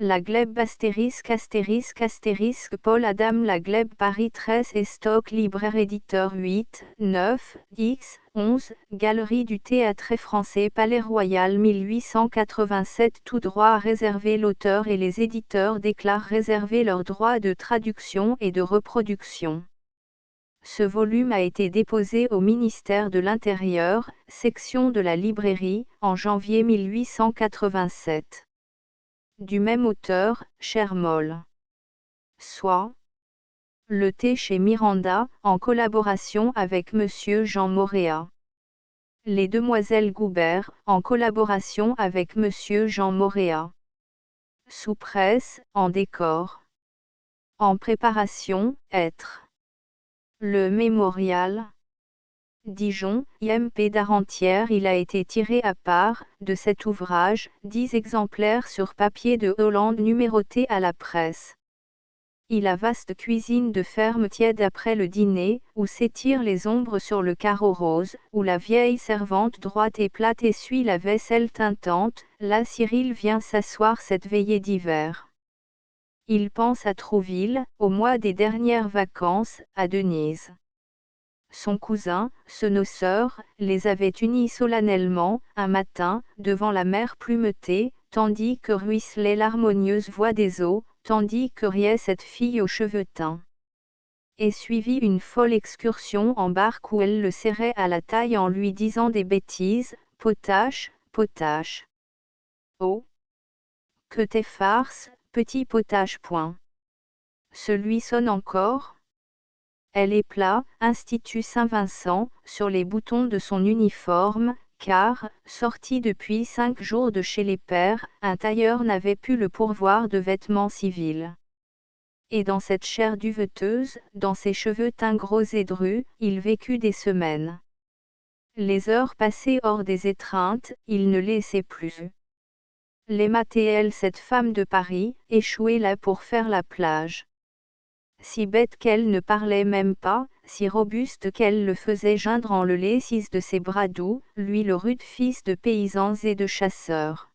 La Glebe Paul Adam La Glebe Paris 13 et Stock Libraire Éditeur 8, 9, X, 11, Galerie du Théâtre Français Palais Royal 1887 Tout droit réservé L'auteur et les éditeurs déclarent réserver leurs droits de traduction et de reproduction. Ce volume a été déposé au ministère de l'Intérieur, section de la librairie, en janvier 1887. Du même auteur, Chermol. Soit. Le thé chez Miranda, en collaboration avec Monsieur Jean Moréa. Les Demoiselles Goubert, en collaboration avec Monsieur Jean Moréa. Sous-presse, en décor. En préparation, être. Le Mémorial. Dijon, IMP d'Arrentière. Il a été tiré à part, de cet ouvrage, 10 exemplaires sur papier de Hollande numérotés à la presse. Il a vaste cuisine de ferme tiède après le dîner, où s'étirent les ombres sur le carreau rose, où la vieille servante droite et plate essuie la vaisselle tintante, là Cyril vient s'asseoir cette veillée d'hiver. Il pense à Trouville, au mois des dernières vacances, à Denise. Son cousin, ce noceur, les avait unis solennellement, un matin, devant la mer plumetée, tandis que ruisselait l'harmonieuse voix des eaux, tandis que riait cette fille aux cheveux teints. Et suivit une folle excursion en barque où elle le serrait à la taille en lui disant des bêtises, potache, potache. Oh! Que t'es farce, petit potache point. Celui sonne encore? Elle est plat, Institut Saint-Vincent, sur les boutons de son uniforme, car, sorti depuis 5 jours de chez les pères, un tailleur n'avait pu le pourvoir de vêtements civils. Et dans cette chair duveteuse, dans ses cheveux teints gros et drus, il vécut des semaines. Les heures passées hors des étreintes, il ne laissait plus. L'aimait elle cette femme de Paris, échouée là pour faire la plage. Si bête qu'elle ne parlait même pas, si robuste qu'elle le faisait geindre en le lait de ses bras doux, lui le rude fils de paysans et de chasseurs.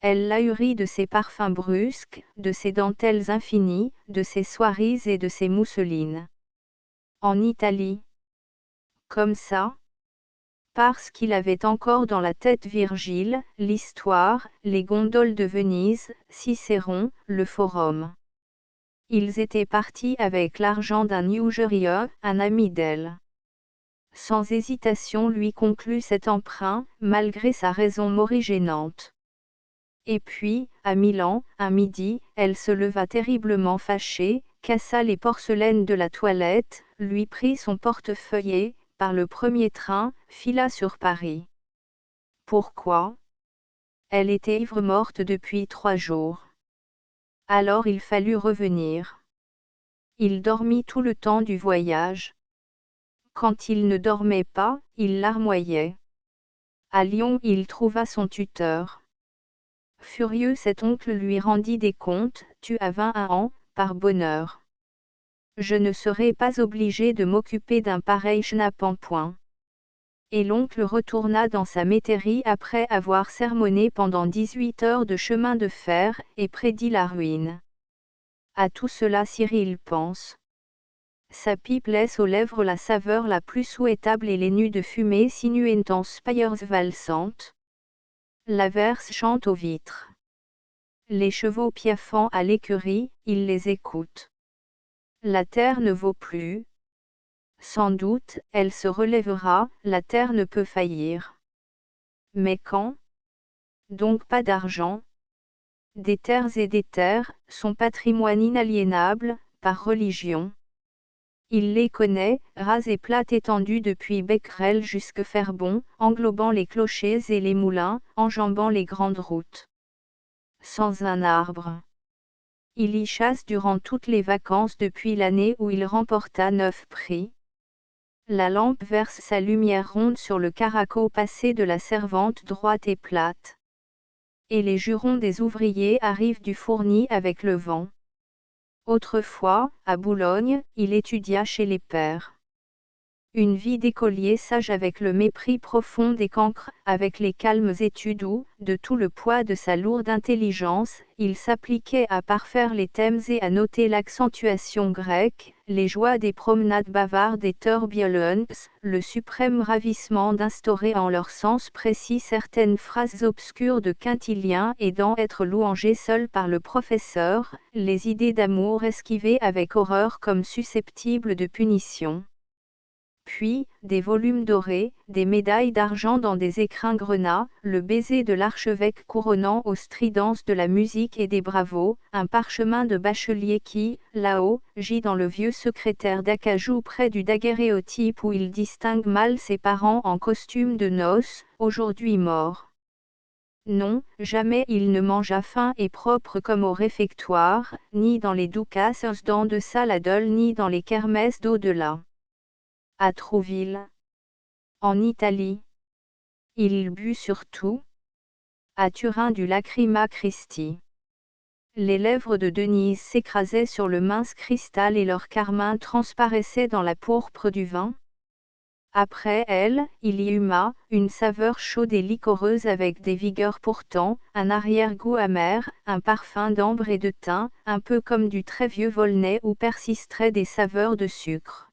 Elle l'ahurit de ses parfums brusques, de ses dentelles infinies, de ses soieries et de ses mousselines. En Italie. Comme ça. Parce qu'il avait encore dans la tête Virgile, l'histoire, les gondoles de Venise, Cicéron, le forum. Ils étaient partis avec l'argent d'un usuria, un ami d'elle. Sans hésitation lui conclut cet emprunt, malgré sa raison morigénante. Et puis, à Milan, à midi, elle se leva terriblement fâchée, cassa les porcelaines de la toilette, lui prit son portefeuille et, par le premier train, fila sur Paris. Pourquoi? Elle était ivre-morte depuis 3 jours. Alors il fallut revenir. Il dormit tout le temps du voyage. Quand il ne dormait pas, il larmoyait. À Lyon, il trouva son tuteur. Furieux, cet oncle lui rendit des comptes. Tu as 21 ans, par bonheur. Je ne serai pas obligé de m'occuper d'un pareil schnappant point. Et l'oncle retourna dans sa métairie après avoir sermonné pendant 18 heures de chemin de fer, et prédit la ruine. À tout cela Cyril pense. Sa pipe laisse aux lèvres la saveur la plus souhaitable et les nues de fumée sinuent en spires valsantes. L'averse chante aux vitres. Les chevaux piaffant à l'écurie, il les écoute. La terre ne vaut plus. Sans doute, elle se relèvera, la terre ne peut faillir. Mais quand? Donc pas d'argent. Des terres et des terres, son patrimoine inaliénable, par religion. Il les connaît, ras et plates étendues depuis Becquerel jusque Ferbon, englobant les clochers et les moulins, enjambant les grandes routes. Sans un arbre. Il y chasse durant toutes les vacances depuis l'année où il remporta 9 prix. La lampe verse sa lumière ronde sur le caraco passé de la servante droite et plate. Et les jurons des ouvriers arrivent du fourni avec le vent. Autrefois, à Boulogne, il étudia chez les pères. Une vie d'écolier sage avec le mépris profond des cancres, avec les calmes études où, de tout le poids de sa lourde intelligence, il s'appliquait à parfaire les thèmes et à noter l'accentuation grecque, les joies des promenades bavardes et turbulences, le suprême ravissement d'instaurer en leur sens précis certaines phrases obscures de Quintilien et d'en être louangé seul par le professeur, les idées d'amour esquivées avec horreur comme susceptibles de punition. Puis, des volumes dorés, des médailles d'argent dans des écrins grenats, le baiser de l'archevêque couronnant aux stridences de la musique et des bravos, un parchemin de bachelier qui, là-haut, gît dans le vieux secrétaire d'acajou près du daguerréotype où il distingue mal ses parents en costume de noces, aujourd'hui morts. Non, jamais il ne mangea fin et propre comme au réfectoire, ni dans les ducasses d'en deçà la Dole ni dans les kermesses d'au-delà. À Trouville, en Italie. Il but surtout, à Turin du Lacryma Christi. Les lèvres de Denise s'écrasaient sur le mince cristal et leur carmin transparaissait dans la pourpre du vin. Après elle, il y huma, une saveur chaude et liquoreuse avec des vigueurs pourtant, un arrière-goût amer, un parfum d'ambre et de thym, un peu comme du très vieux Volnay où persisteraient des saveurs de sucre.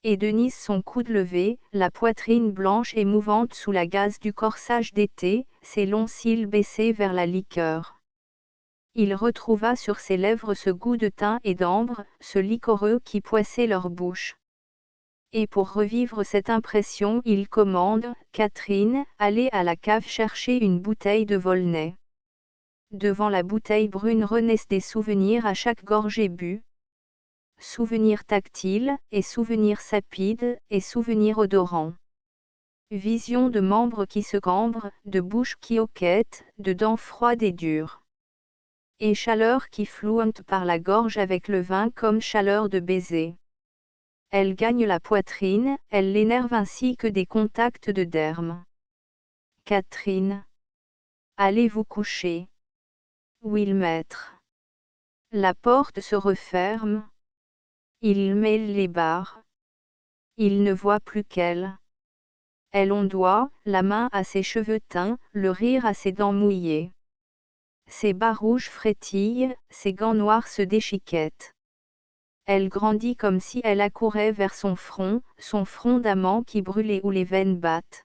Et Denise son coude levé, la poitrine blanche et mouvante sous la gaze du corsage d'été, ses longs cils baissés vers la liqueur. Il retrouva sur ses lèvres ce goût de thym et d'ambre, ce liquoreux qui poissait leur bouche. Et pour revivre cette impression il commande, Catherine, allez à la cave chercher une bouteille de Volnay. Devant la bouteille brune renaissent des souvenirs à chaque gorgée bue. Souvenirs tactiles, et souvenirs sapides, et souvenirs odorants. Vision de membres qui se cambrent, de bouche qui hoquette, de dents froides et dures. Et chaleur qui flouante par la gorge avec le vin comme chaleur de baiser. Elle gagne la poitrine, elle l'énerve ainsi que des contacts de derme. Catherine. Allez vous coucher. Oui le maître. La porte se referme. Il mêle les barres. Il ne voit plus qu'elle. Elle ondoie, la main à ses cheveux teints, le rire à ses dents mouillées. Ses bas rouges frétillent, ses gants noirs se déchiquettent. Elle grandit comme si elle accourait vers son front d'amant qui brûle et où les veines battent.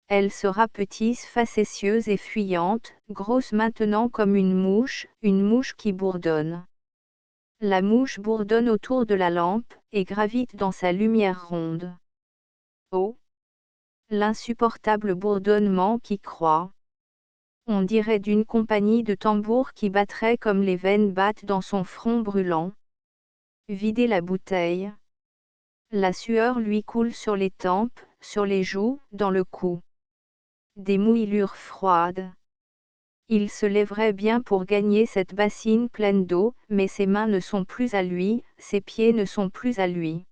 Elle se rapetisse facétieuse et fuyante, grosse maintenant comme une mouche qui bourdonne. La mouche bourdonne autour de la lampe, et gravite dans sa lumière ronde. Oh! L'insupportable bourdonnement qui croît. On dirait d'une compagnie de tambours qui battrait comme les veines battent dans son front brûlant. Videz la bouteille. La sueur lui coule sur les tempes, sur les joues, dans le cou. Des mouillures froides. Il se lèverait bien pour gagner cette bassine pleine d'eau, mais ses mains ne sont plus à lui, ses pieds ne sont plus à lui.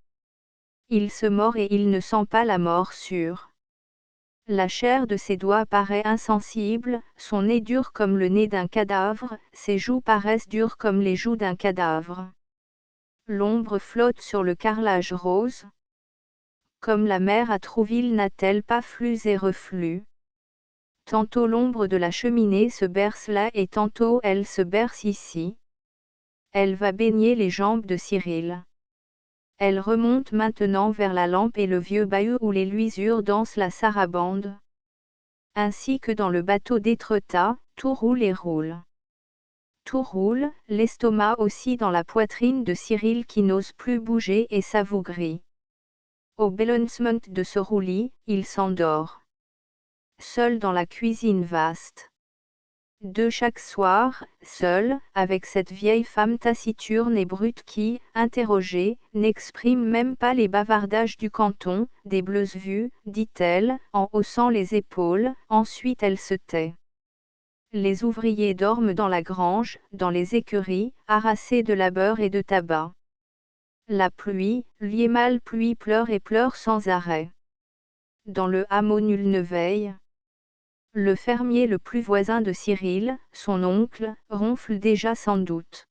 Il se mord et il ne sent pas la morsure. La chair de ses doigts paraît insensible, son nez dur comme le nez d'un cadavre, ses joues paraissent dures comme les joues d'un cadavre. L'ombre flotte sur le carrelage rose. Comme la mer à Trouville n'a-t-elle pas flux et reflux? Tantôt l'ombre de la cheminée se berce là et tantôt elle se berce ici. Elle va baigner les jambes de Cyril. Elle remonte maintenant vers la lampe et le vieux bahut où les luisures dansent la sarabande. Ainsi que dans le bateau d'Étretat, tout roule et roule. Tout roule, l'estomac aussi dans la poitrine de Cyril qui n'ose plus bouger et s'avougrit. Au balancement de ce roulis, il s'endort. Seul dans la cuisine vaste. De chaque soir, seul, avec cette vieille femme taciturne et brute qui, interrogée, n'exprime même pas les bavardages du canton, des bleues vues, dit-elle, en haussant les épaules, ensuite elle se tait. Les ouvriers dorment dans la grange, dans les écuries, harassés de labeur et de tabac. La pluie, l'hiémale pluie pleure et pleure sans arrêt. Dans le hameau nul ne veille. Le fermier le plus voisin de Cyril, son oncle, ronfle déjà sans doute.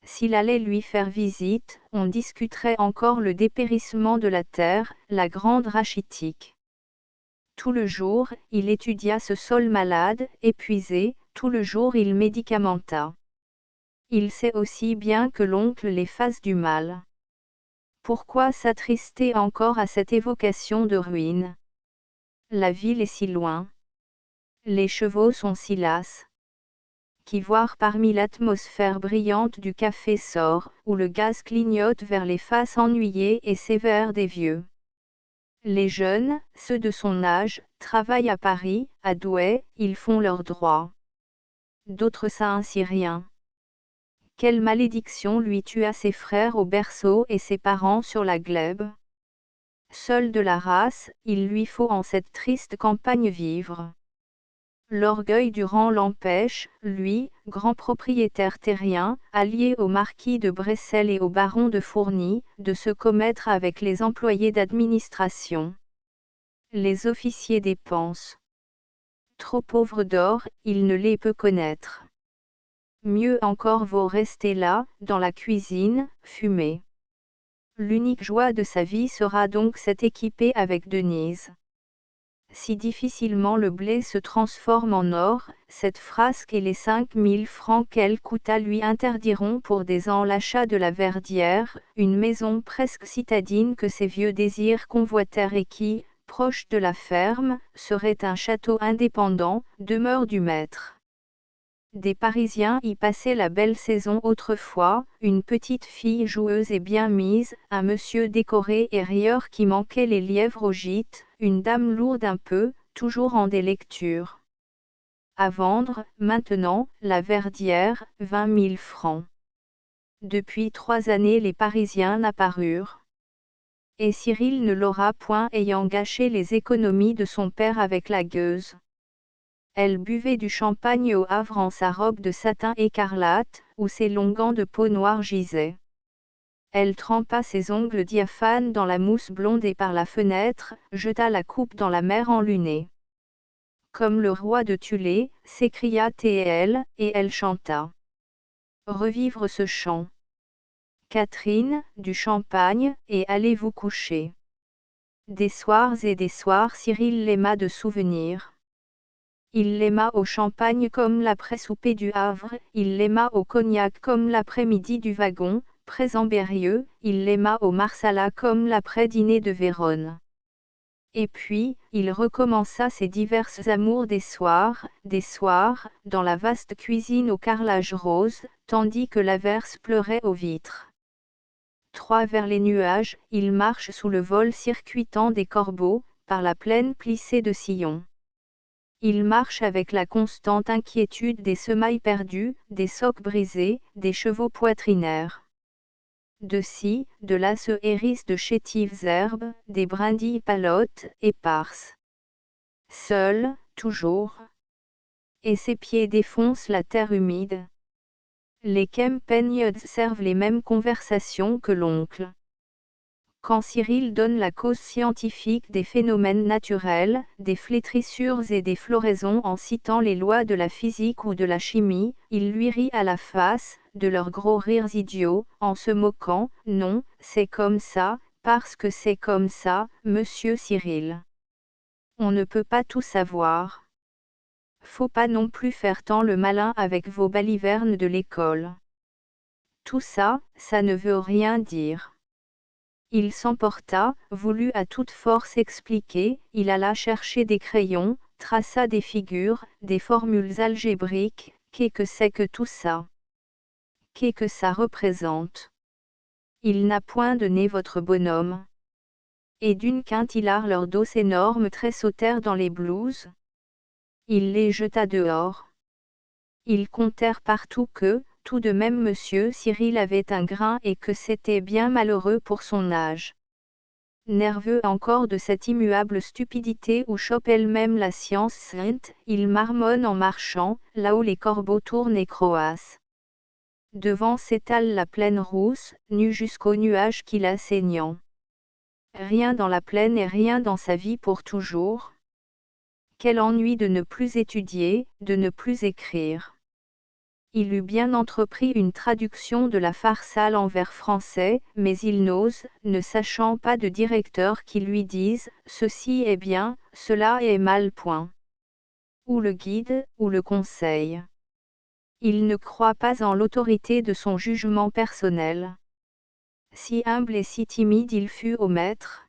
S'il allait lui faire visite, on discuterait encore le dépérissement de la terre, la grande rachitique. Tout le jour, il étudia ce sol malade, épuisé, tout le jour il médicamenta. Il sait aussi bien que l'oncle les fasse du mal. Pourquoi s'attrister encore à cette évocation de ruine? La ville est si loin. Les chevaux sont si lasses. Qui voir parmi l'atmosphère brillante du café sort, où le gaz clignote vers les faces ennuyées et sévères des vieux. Les jeunes, ceux de son âge, travaillent à Paris, à Douai, ils font leurs droits. D'autres ça ainsi rien. Quelle malédiction lui tua ses frères au berceau et ses parents sur la glèbe. Seul de la race, il lui faut en cette triste campagne vivre. L'orgueil du rang l'empêche, lui, grand propriétaire terrien, allié au marquis de Bressel et au baron de Fourny, de se commettre avec les employés d'administration. Les officiers dépensent. Trop pauvres d'or, il ne les peut connaître. Mieux encore vaut rester là, dans la cuisine, fumer. L'unique joie de sa vie sera donc cette équipée avec Denise. Si difficilement le blé se transforme en or, cette frasque et les 5000 francs qu'elle coûta lui interdiront pour des ans l'achat de la Verdière, une maison presque citadine que ses vieux désirs convoitèrent et qui, proche de la ferme, serait un château indépendant, demeure du maître. Des Parisiens y passaient la belle saison autrefois, une petite fille joueuse et bien mise, un monsieur décoré et rieur qui manquait les lièvres au gîte, une dame lourde un peu, toujours en des lectures. À vendre, maintenant, la Verdière, 20 000 francs. Depuis 3 années les Parisiens n'apparurent. Et Cyril ne l'aura point ayant gâché les économies de son père avec la gueuse. Elle buvait du champagne au Havre en sa robe de satin écarlate, où ses longs gants de peau noire gisaient. Elle trempa ses ongles diaphanes dans la mousse blonde et par la fenêtre, jeta la coupe dans la mer enlunée. Comme le roi de Thulé, s'écria T.L., et elle chanta. Revivre ce chant. Catherine, du champagne, et allez vous coucher. Des soirs et des soirs Cyril l'aima de souvenirs. Il l'aima au champagne comme l'après-souper du Havre, il l'aima au cognac comme l'après-midi du wagon, Présembérieux, il l'aima au Marsala comme l'après-dîner de Vérone. Et puis, il recommença ses diverses amours des soirs, dans la vaste cuisine au carrelage rose, tandis que l'averse pleurait aux vitres. 3 vers les nuages, il marche sous le vol circuitant des corbeaux, par la plaine plissée de sillons. Il marche avec la constante inquiétude des semailles perdues, des socs brisés, des chevaux poitrinaires. De ci, de là se hérissent de chétives herbes, des brindilles palottes, éparses. Seul, toujours. Et ses pieds défoncent la terre humide. Les Kempeniuds servent les mêmes conversations que l'oncle. Quand Cyril donne la cause scientifique des phénomènes naturels, des flétrissures et des floraisons en citant les lois de la physique ou de la chimie, il lui rit à la face, de leurs gros rires idiots, en se moquant, non, c'est comme ça, parce que c'est comme ça, monsieur Cyril. On ne peut pas tout savoir. Faut pas non plus faire tant le malin avec vos balivernes de l'école. Tout ça, ça ne veut rien dire. Il s'emporta, voulut à toute force expliquer, il alla chercher des crayons, traça des figures, des formules algébriques, qu'est-ce que c'est que tout ça? Qu'est-ce que ça représente? Il n'a point de nez votre bonhomme. Et d'une quintillare leurs dos énormes tressautèrent dans les blouses. Il les jeta dehors. Ils comptèrent partout que, tout de même monsieur Cyril avait un grain et que c'était bien malheureux pour son âge. Nerveux encore de cette immuable stupidité où chope elle-même la science sainte, il marmonne en marchant, là où les corbeaux tournent et croassent. Devant s'étale la plaine rousse, nue jusqu'aux nuages qui la saignant. Rien dans la plaine et rien dans sa vie pour toujours. Quel ennui de ne plus étudier, de ne plus écrire. Il eût bien entrepris une traduction de la Pharsale en vers français, mais il n'ose, ne sachant pas de directeur qui lui dise « ceci est bien, cela est mal ». Ou le guide, ou le conseil. Il ne croit pas en l'autorité de son jugement personnel. Si humble et si timide il fut au maître.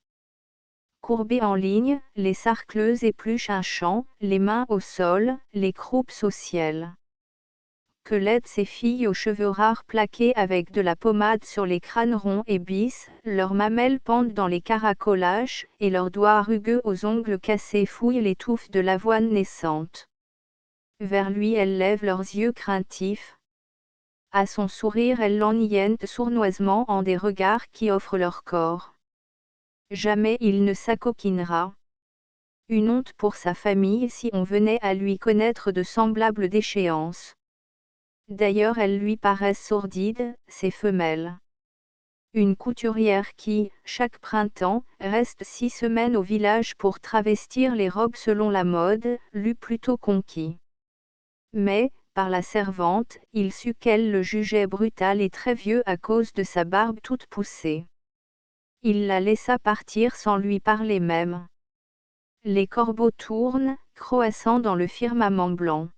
Courbé en ligne, les sarcleuses épluchent un champ, les mains au sol, les croupes au ciel. Que l'aident ces filles aux cheveux rares plaqués avec de la pommade sur les crânes ronds et bis, leurs mamelles pendent dans les caracolages, et leurs doigts rugueux aux ongles cassés fouillent les touffes de l'avoine naissante. Vers lui elles lèvent leurs yeux craintifs. À son sourire elles l'eniennent sournoisement en des regards qui offrent leur corps. Jamais il ne s'acoquinera. Une honte pour sa famille si on venait à lui connaître de semblables déchéances. D'ailleurs elles lui paraissent sordides, ces femelles. Une couturière qui, chaque printemps, reste 6 semaines au village pour travestir les robes selon la mode, l'eût plutôt conquis. Mais, par la servante, il sut qu'elle le jugeait brutal et très vieux à cause de sa barbe toute poussée. Il la laissa partir sans lui parler même. Les corbeaux tournent, croassant dans le firmament blanc.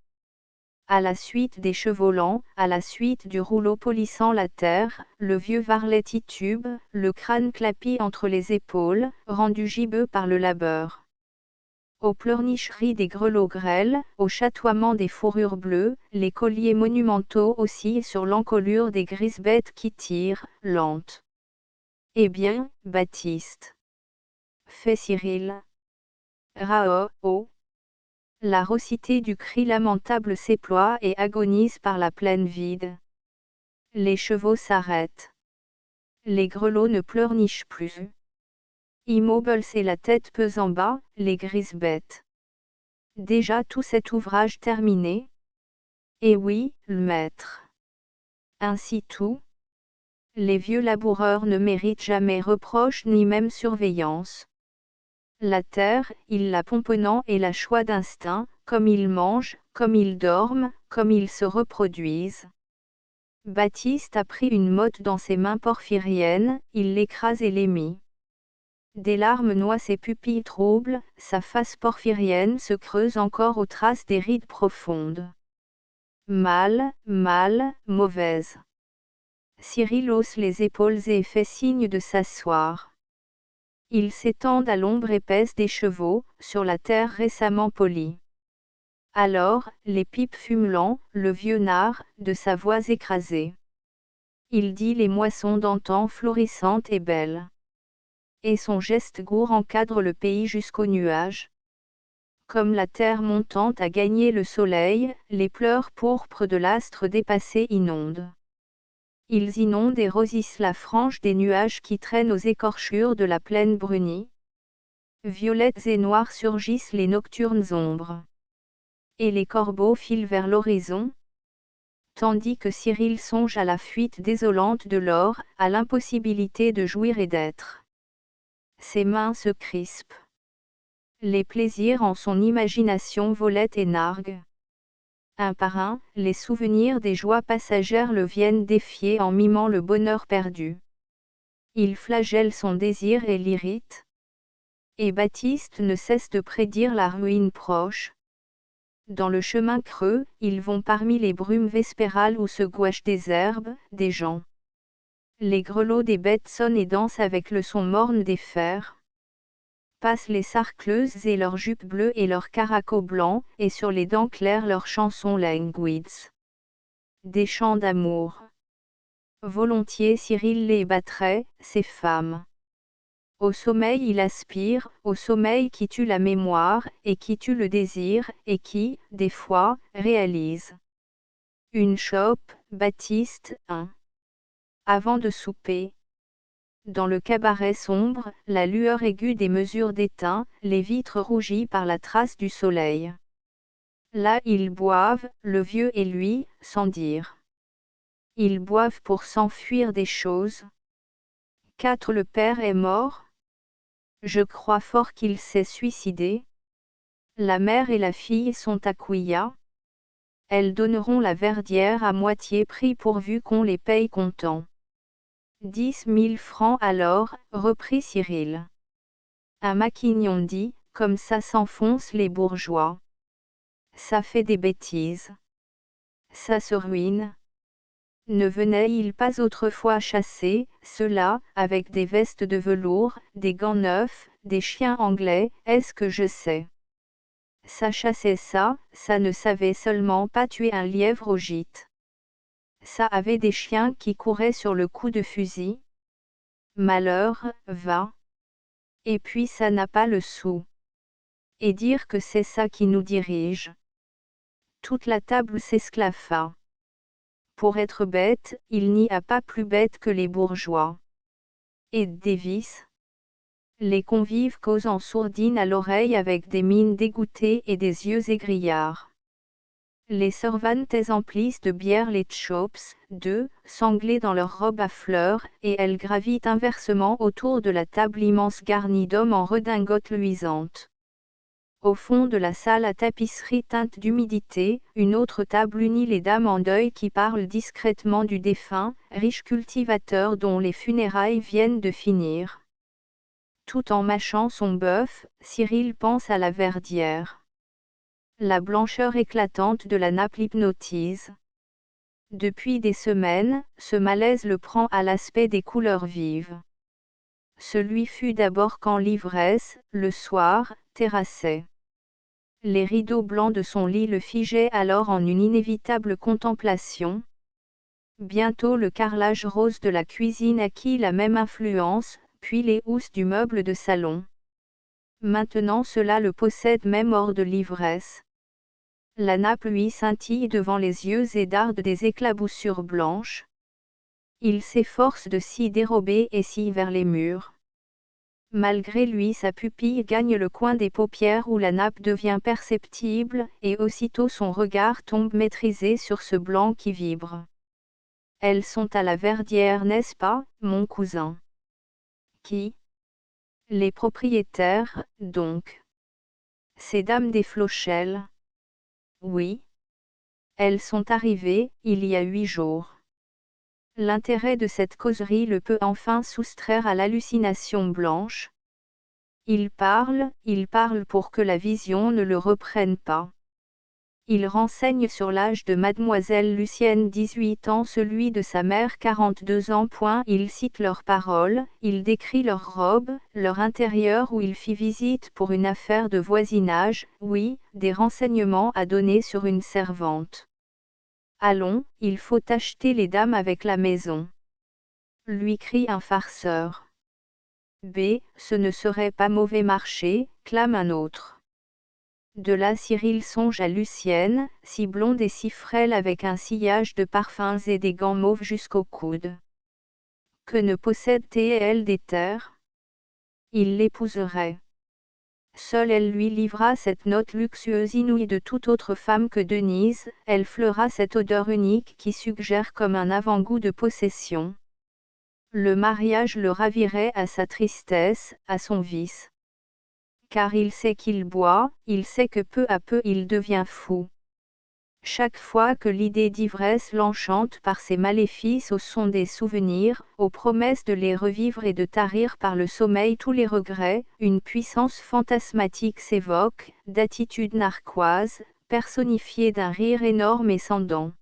À la suite des chevaux lents, à la suite du rouleau polissant la terre, le vieux varlet titube, le crâne clapi entre les épaules, rendu gibbeux par le labeur. Aux pleurnicheries des grelots grêles, au chatoiement des fourrures bleues, les colliers monumentaux oscillent sur l'encolure des grises bêtes qui tirent, lentes. Eh bien, Baptiste, fait Cyril. Rao, oh. La rossité du cri lamentable s'éploie et agonise par la plaine vide. Les chevaux s'arrêtent. Les grelots ne pleurnichent plus. Immobiles et la tête pesant bas, les grises bêtes. Déjà tout cet ouvrage terminé? Eh oui, le maître. Ainsi tout. Les vieux laboureurs ne méritent jamais reproche ni même surveillance. La terre, ils la pomponnent et la choix d'instinct, comme ils mangent, comme ils dorment, comme ils se reproduisent. Baptiste a pris une motte dans ses mains porphyriennes, il l'écrase et l'émit. Des larmes noient ses pupilles troubles, sa face porphyrienne se creuse encore aux traces des rides profondes. Mal, mauvaise. Cyril hausse les épaules et fait signe de s'asseoir. Ils s'étendent à l'ombre épaisse des chevaux, sur la terre récemment polie. Alors, les pipes fument lent, le vieux narre, de sa voix écrasée. Il dit les moissons d'antan florissantes et belles. Et son geste gourd encadre le pays jusqu'aux nuages. Comme la terre montante a gagné le soleil, les pleurs pourpres de l'astre dépassé inondent. Ils inondent et rosissent la frange des nuages qui traînent aux écorchures de la plaine brunie. Violettes et noires surgissent les nocturnes ombres. Et les corbeaux filent vers l'horizon. Tandis que Cyril songe à la fuite désolante de l'or, à l'impossibilité de jouir et d'être. Ses mains se crispent. Les plaisirs en son imagination volettent et narguent. Un par un, les souvenirs des joies passagères le viennent défier en mimant le bonheur perdu. Il flagelle son désir et l'irrite. Et Baptiste ne cesse de prédire la ruine proche. Dans le chemin creux, ils vont parmi les brumes vespérales où se gouachent des herbes, des gens. Les grelots des bêtes sonnent et dansent avec le son morne des fers. Passent les sarcleuses et leurs jupes bleues et leurs caracots blancs, et sur les dents claires leurs chansons languides. Des chants d'amour. Volontiers Cyril les battrait, ces femmes. Au sommeil il aspire, au sommeil qui tue la mémoire, et qui tue le désir, et qui, des fois, réalise. Une chope, Baptiste, un. Avant de souper. Dans le cabaret sombre, la lueur aiguë des mesures d'étain, les vitres rougies par la trace du soleil. Là ils boivent, le vieux et lui, sans dire. Ils boivent pour s'enfuir des choses. 4. Le père est mort. Je crois fort qu'il s'est suicidé. La mère et la fille sont à Couillat. Elles donneront la verdière à moitié prix pourvu qu'on les paye comptant. 10 000 francs alors, reprit Cyril. Un maquignon dit, comme ça s'enfonce les bourgeois. Ça fait des bêtises. Ça se ruine. Ne venaient-ils pas autrefois chasser, ceux-là, avec des vestes de velours, des gants neufs, des chiens anglais, est-ce que je sais? Ça chassait ça, ça ne savait seulement pas tuer un lièvre au gîte. Ça avait des chiens qui couraient sur le coup de fusil. Malheur, va. Et puis ça n'a pas le sou. Et dire que c'est ça qui nous dirige. Toute la table s'esclaffa. Pour être bête, il n'y a pas plus bête que les bourgeois. Et Davis. Les convives causent en sourdine à l'oreille avec des mines dégoûtées et des yeux égrillards. Les servantes emplissent de bière les chops, sanglées dans leurs robes à fleurs, et elles gravitent inversement autour de la table immense garnie d'hommes en redingote luisante. Au fond de la salle à tapisserie teinte d'humidité, une autre table unit les dames en deuil qui parlent discrètement du défunt, riche cultivateur dont les funérailles viennent de finir. Tout en mâchant son bœuf, Cyril pense à la verdière. La blancheur éclatante de la nappe l'hypnotise. Depuis des semaines, ce malaise le prend à l'aspect des couleurs vives. Ce lui fut d'abord quand l'ivresse, le soir, terrassait. Les rideaux blancs de son lit le figeaient alors en une inévitable contemplation. Bientôt le carrelage rose de la cuisine acquit la même influence, puis les housses du meuble de salon. Maintenant cela le possède même hors de l'ivresse. La nappe lui scintille devant les yeux et darde des éclaboussures blanches. Il s'efforce de s'y dérober et s'y vers les murs. Malgré lui sa pupille gagne le coin des paupières où la nappe devient perceptible, et aussitôt son regard tombe maîtrisé sur ce blanc qui vibre. Elles sont à la verdière, n'est-ce pas, mon cousin? Qui? Les propriétaires, donc. Ces dames des Flochelles? Oui. Elles sont arrivées, il y a 8 jours. L'intérêt de cette causerie le peut enfin soustraire à l'hallucination blanche. Il parle pour que la vision ne le reprenne pas. Il renseigne sur l'âge de mademoiselle Lucienne 18 ans, celui de sa mère 42 ans. Il cite leurs paroles, il décrit leurs robes, leur intérieur où il fit visite pour une affaire de voisinage, oui, des renseignements à donner sur une servante. Allons, il faut acheter les dames avec la maison. Lui crie un farceur. B, ce ne serait pas mauvais marché, clame un autre. De là Cyril songe à Lucienne, si blonde et si frêle avec un sillage de parfums et des gants mauves jusqu'aux coudes. Que ne possède-t-elle des terres? Il l'épouserait. Seule elle lui livra cette note luxueuse inouïe de toute autre femme que Denise, elle fleura cette odeur unique qui suggère comme un avant-goût de possession. Le mariage le ravirait à sa tristesse, à son vice. Car il sait qu'il boit, il sait que peu à peu il devient fou. Chaque fois que l'idée d'ivresse l'enchante par ses maléfices au son des souvenirs, aux promesses de les revivre et de tarir par le sommeil tous les regrets, une puissance fantasmatique s'évoque, d'attitude narquoise, personnifiée d'un rire énorme et sans dents.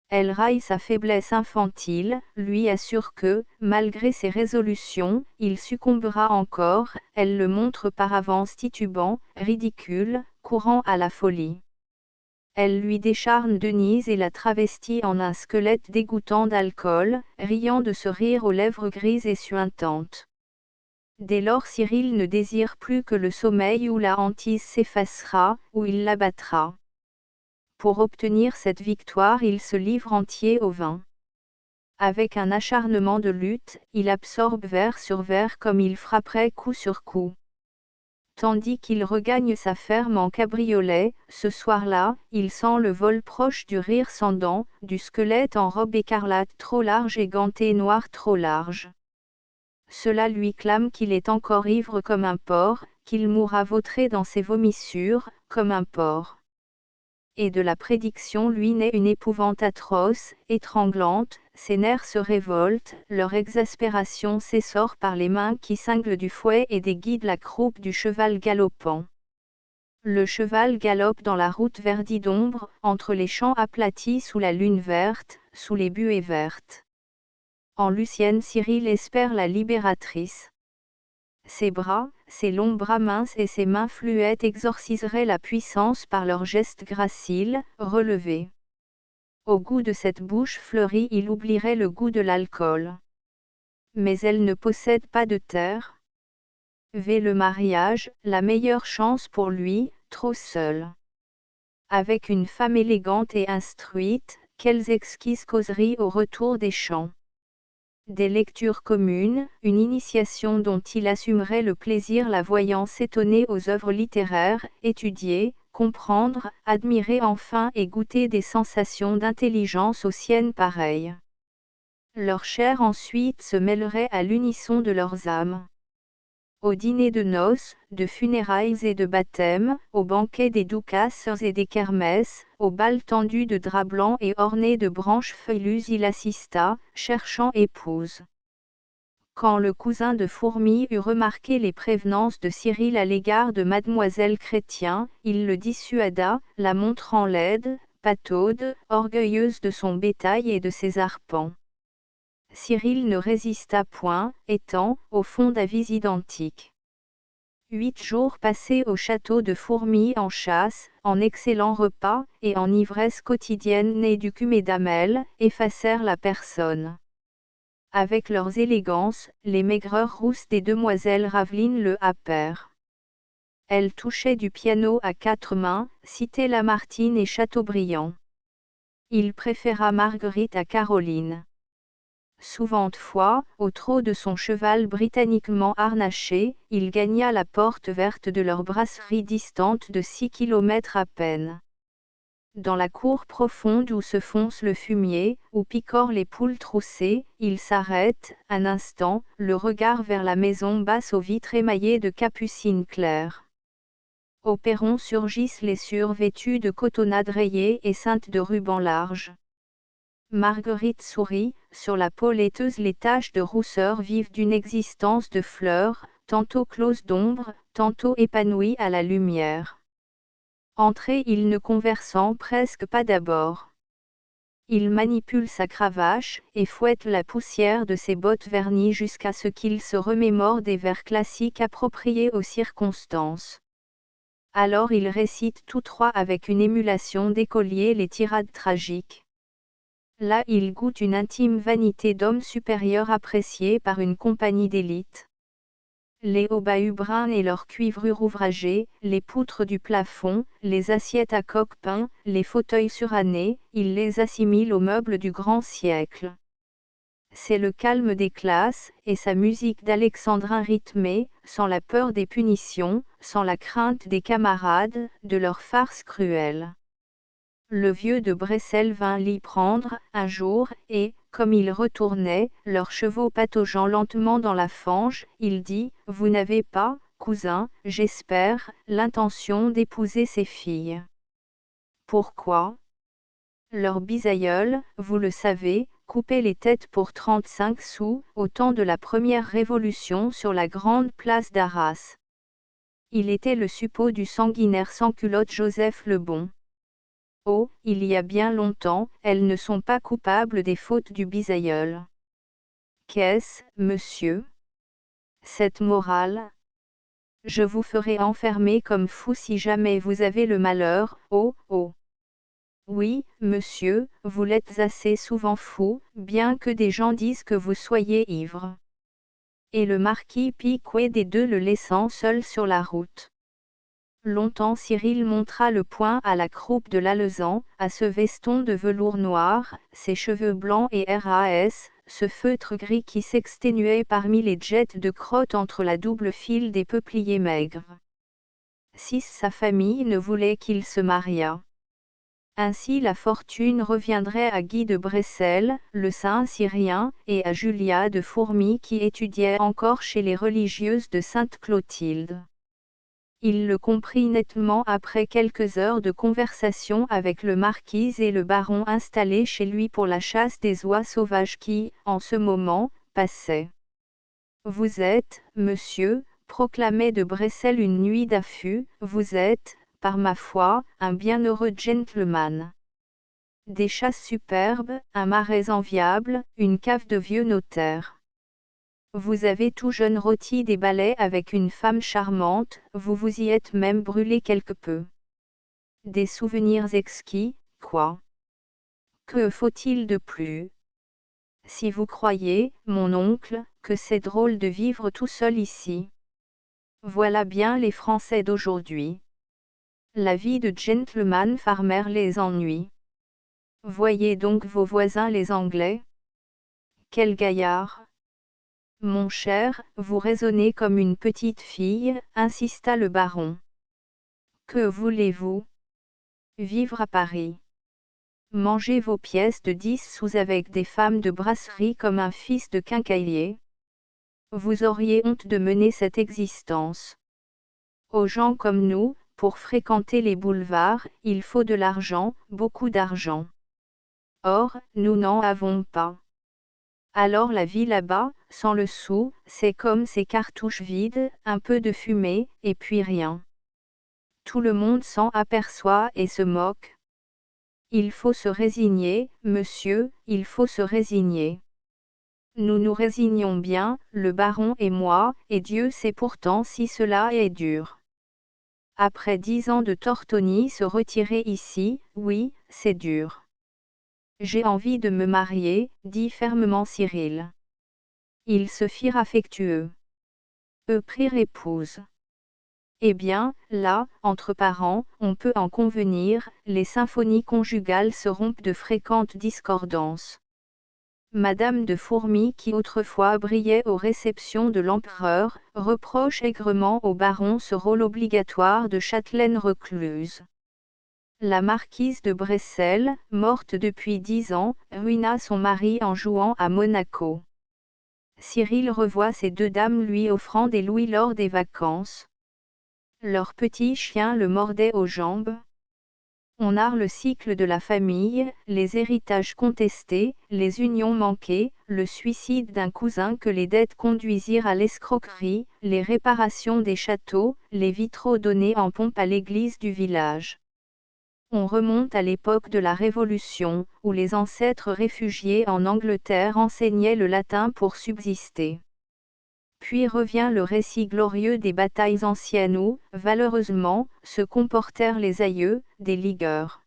Elle raille sa faiblesse infantile, lui assure que, malgré ses résolutions, il succombera encore, elle le montre par avance titubant, ridicule, courant à la folie. Elle lui décharne Denise et la travestit en un squelette dégoûtant d'alcool, riant de ce rire aux lèvres grises et suintantes. Dès lors Cyril ne désire plus que le sommeil où la hantise s'effacera, où il l'abattra. Pour obtenir cette victoire il se livre entier au vin. Avec un acharnement de lutte, il absorbe verre sur verre comme il frapperait coup sur coup. Tandis qu'il regagne sa ferme en cabriolet, ce soir-là, il sent le vol proche du rire sans dents, du squelette en robe écarlate trop large et ganté noir trop large. Cela lui clame qu'il est encore ivre comme un porc, qu'il mourra vautré dans ses vomissures, comme un porc. et de la prédiction lui naît une épouvante atroce, étranglante, ses nerfs se révoltent, leur exaspération s'essore par les mains qui cinglent du fouet et déguident la croupe du cheval galopant. Le cheval galope dans la route verdie d'ombre, entre les champs aplatis sous la lune verte, sous les buées vertes. En Lucienne Cyril espère la libératrice. Ses bras, ses longs bras minces et ses mains fluettes exorciseraient la puissance par leurs gestes graciles, relevés. Au goût de cette bouche fleurie il oublierait le goût de l'alcool. Mais elle ne possède pas de terre. Le mariage, la meilleure chance pour lui, trop seul. Avec une femme élégante et instruite, quelles exquises causeries au retour des champs. Des lectures communes, une initiation dont il assumerait le plaisir la voyant s'étonner aux œuvres littéraires, étudier, comprendre, admirer enfin et goûter des sensations d'intelligence aux siennes pareilles. Leur chair ensuite se mêlerait à l'unisson de leurs âmes. Au dîner de noces, de funérailles et de baptêmes, au banquet des doucasses et des kermesses, au bal tendu de draps blancs et orné de branches feuillues il assista, cherchant épouse. Quand le cousin de Fourmi eut remarqué les prévenances de Cyril à l'égard de mademoiselle Chrétien, il le dissuada, la montrant laide, pataude, orgueilleuse de son bétail et de ses arpents. Cyril ne résista point, étant, au fond d'avis identiques. 8 jours passés au château de Fourmi en chasse, en excellents repas, et en ivresse quotidienne née du cumé d'Amel, effacèrent la personne. Avec leurs élégances, les maigreurs rousses des demoiselles Raveline le happèrent. Elle touchait du piano à 4 mains, citait Lamartine et Chateaubriand. Il préféra Marguerite à Caroline. Souvente fois, au trot de son cheval britanniquement harnaché, il gagna la porte verte de leur brasserie distante de 6 kilomètres à peine. Dans la cour profonde où se fonce le fumier, où picorent les poules troussées, il s'arrête, un instant, le regard vers la maison basse aux vitres émaillées de capucines claires. Au perron surgissent les survêtues de cotonnades rayées et ceintes de rubans larges. Marguerite sourit, sur la peau laiteuse les taches de rousseur vives d'une existence de fleurs, tantôt closes d'ombre, tantôt épanouies à la lumière. Entré il ne conversant presque pas d'abord. Il manipule sa cravache, et fouette la poussière de ses bottes vernies jusqu'à ce qu'il se remémore des vers classiques appropriés aux circonstances. Alors ils récitent tous trois avec une émulation d'écoliers les tirades tragiques. Là il goûte une intime vanité d'homme supérieur appréciée par une compagnie d'élite. Les hauts bahuts bruns et leurs cuivrures ouvragées, les poutres du plafond, les assiettes à coque peint, les fauteuils surannés, il les assimile aux meubles du grand siècle. C'est le calme des classes, et sa musique d'alexandrin rythmée, sans la peur des punitions, sans la crainte des camarades, de leurs farces cruelles. Le vieux de Bressel vint l'y prendre, un jour, et, comme il retournait, leurs chevaux pataugeant lentement dans la fange, il dit, « Vous n'avez pas, cousin, j'espère, l'intention d'épouser ces filles. » Pourquoi ? Leur bisaïeul, vous le savez, coupait les têtes pour 35 sous, au temps de la première révolution sur la grande place d'Arras. Il était le suppôt du sanguinaire sans-culotte Joseph le Bon. Oh, il y a bien longtemps, elles ne sont pas coupables des fautes du bisaïeul. Qu'est-ce, monsieur ? Cette morale ? Je vous ferai enfermer comme fou si jamais vous avez le malheur, oh, oh. Oui, monsieur, vous l'êtes assez souvent fou, bien que des gens disent que vous soyez ivre. Et le marquis piquait des deux le laissant seul sur la route. Longtemps Cyril montra le poing à la croupe de l'alezan, à ce veston de velours noir, ses cheveux blancs et ras, ce feutre gris qui s'exténuait parmi les jets de crotte entre la double file des peupliers maigres. Sa famille ne voulait qu'il se mariât. Ainsi la fortune reviendrait à Guy de Bressel, le saint syrien, et à Julia de Fourmi qui étudiait encore chez les religieuses de Sainte Clotilde. Il le comprit nettement après quelques heures de conversation avec le marquis et le baron installés chez lui pour la chasse des oies sauvages qui, en ce moment, passaient. Vous êtes, monsieur, proclamait de Bressel une nuit d'affût, vous êtes, par ma foi, un bienheureux gentleman. Des chasses superbes, un marais enviable, une cave de vieux notaire. Vous avez tout jeune rôti des balais avec une femme charmante, vous vous y êtes même brûlé quelque peu. Des souvenirs exquis, quoi. Que faut-il de plus? Si vous croyez, mon oncle, que c'est drôle de vivre tout seul ici. Voilà bien les Français d'aujourd'hui. La vie de gentleman farmer les ennuie. Voyez donc vos voisins les Anglais. Quel gaillard! Mon cher, vous raisonnez comme une petite fille, insista le baron. Que voulez-vous? Vivre à Paris. Manger vos pièces de 10 sous avec des femmes de brasserie comme un fils de quincaillier. Vous auriez honte de mener cette existence. Aux gens comme nous, pour fréquenter les boulevards, il faut de l'argent, beaucoup d'argent. Or, nous n'en avons pas. Alors la vie là-bas, sans le sou, c'est comme ces cartouches vides, un peu de fumée, et puis rien. Tout le monde s'en aperçoit et se moque. Il faut se résigner, monsieur, il faut se résigner. Nous nous résignons bien, le baron et moi, et Dieu sait pourtant si cela est dur. Après 10 ans de Tortoni se retirer ici, oui, c'est dur. J'ai envie de me marier, dit fermement Cyril. Ils se firent affectueux. Eux prirent épouse. Eh bien, là, entre parents, on peut en convenir, les symphonies conjugales se rompent de fréquentes discordances. Madame de Fourmy, qui autrefois brillait aux réceptions de l'empereur, reproche aigrement au baron ce rôle obligatoire de châtelaine recluse. La marquise de Bressel, morte depuis 10 ans, ruina son mari en jouant à Monaco. Cyril revoit ces deux dames lui offrant des louis lors des vacances. Leur petit chien le mordait aux jambes. On narre le cycle de la famille, les héritages contestés, les unions manquées, le suicide d'un cousin que les dettes conduisirent à l'escroquerie, les réparations des châteaux, les vitraux donnés en pompe à l'église du village. On remonte à l'époque de la Révolution, où les ancêtres réfugiés en Angleterre enseignaient le latin pour subsister. Puis revient le récit glorieux des batailles anciennes où, valeureusement, se comportèrent les aïeux, des ligueurs.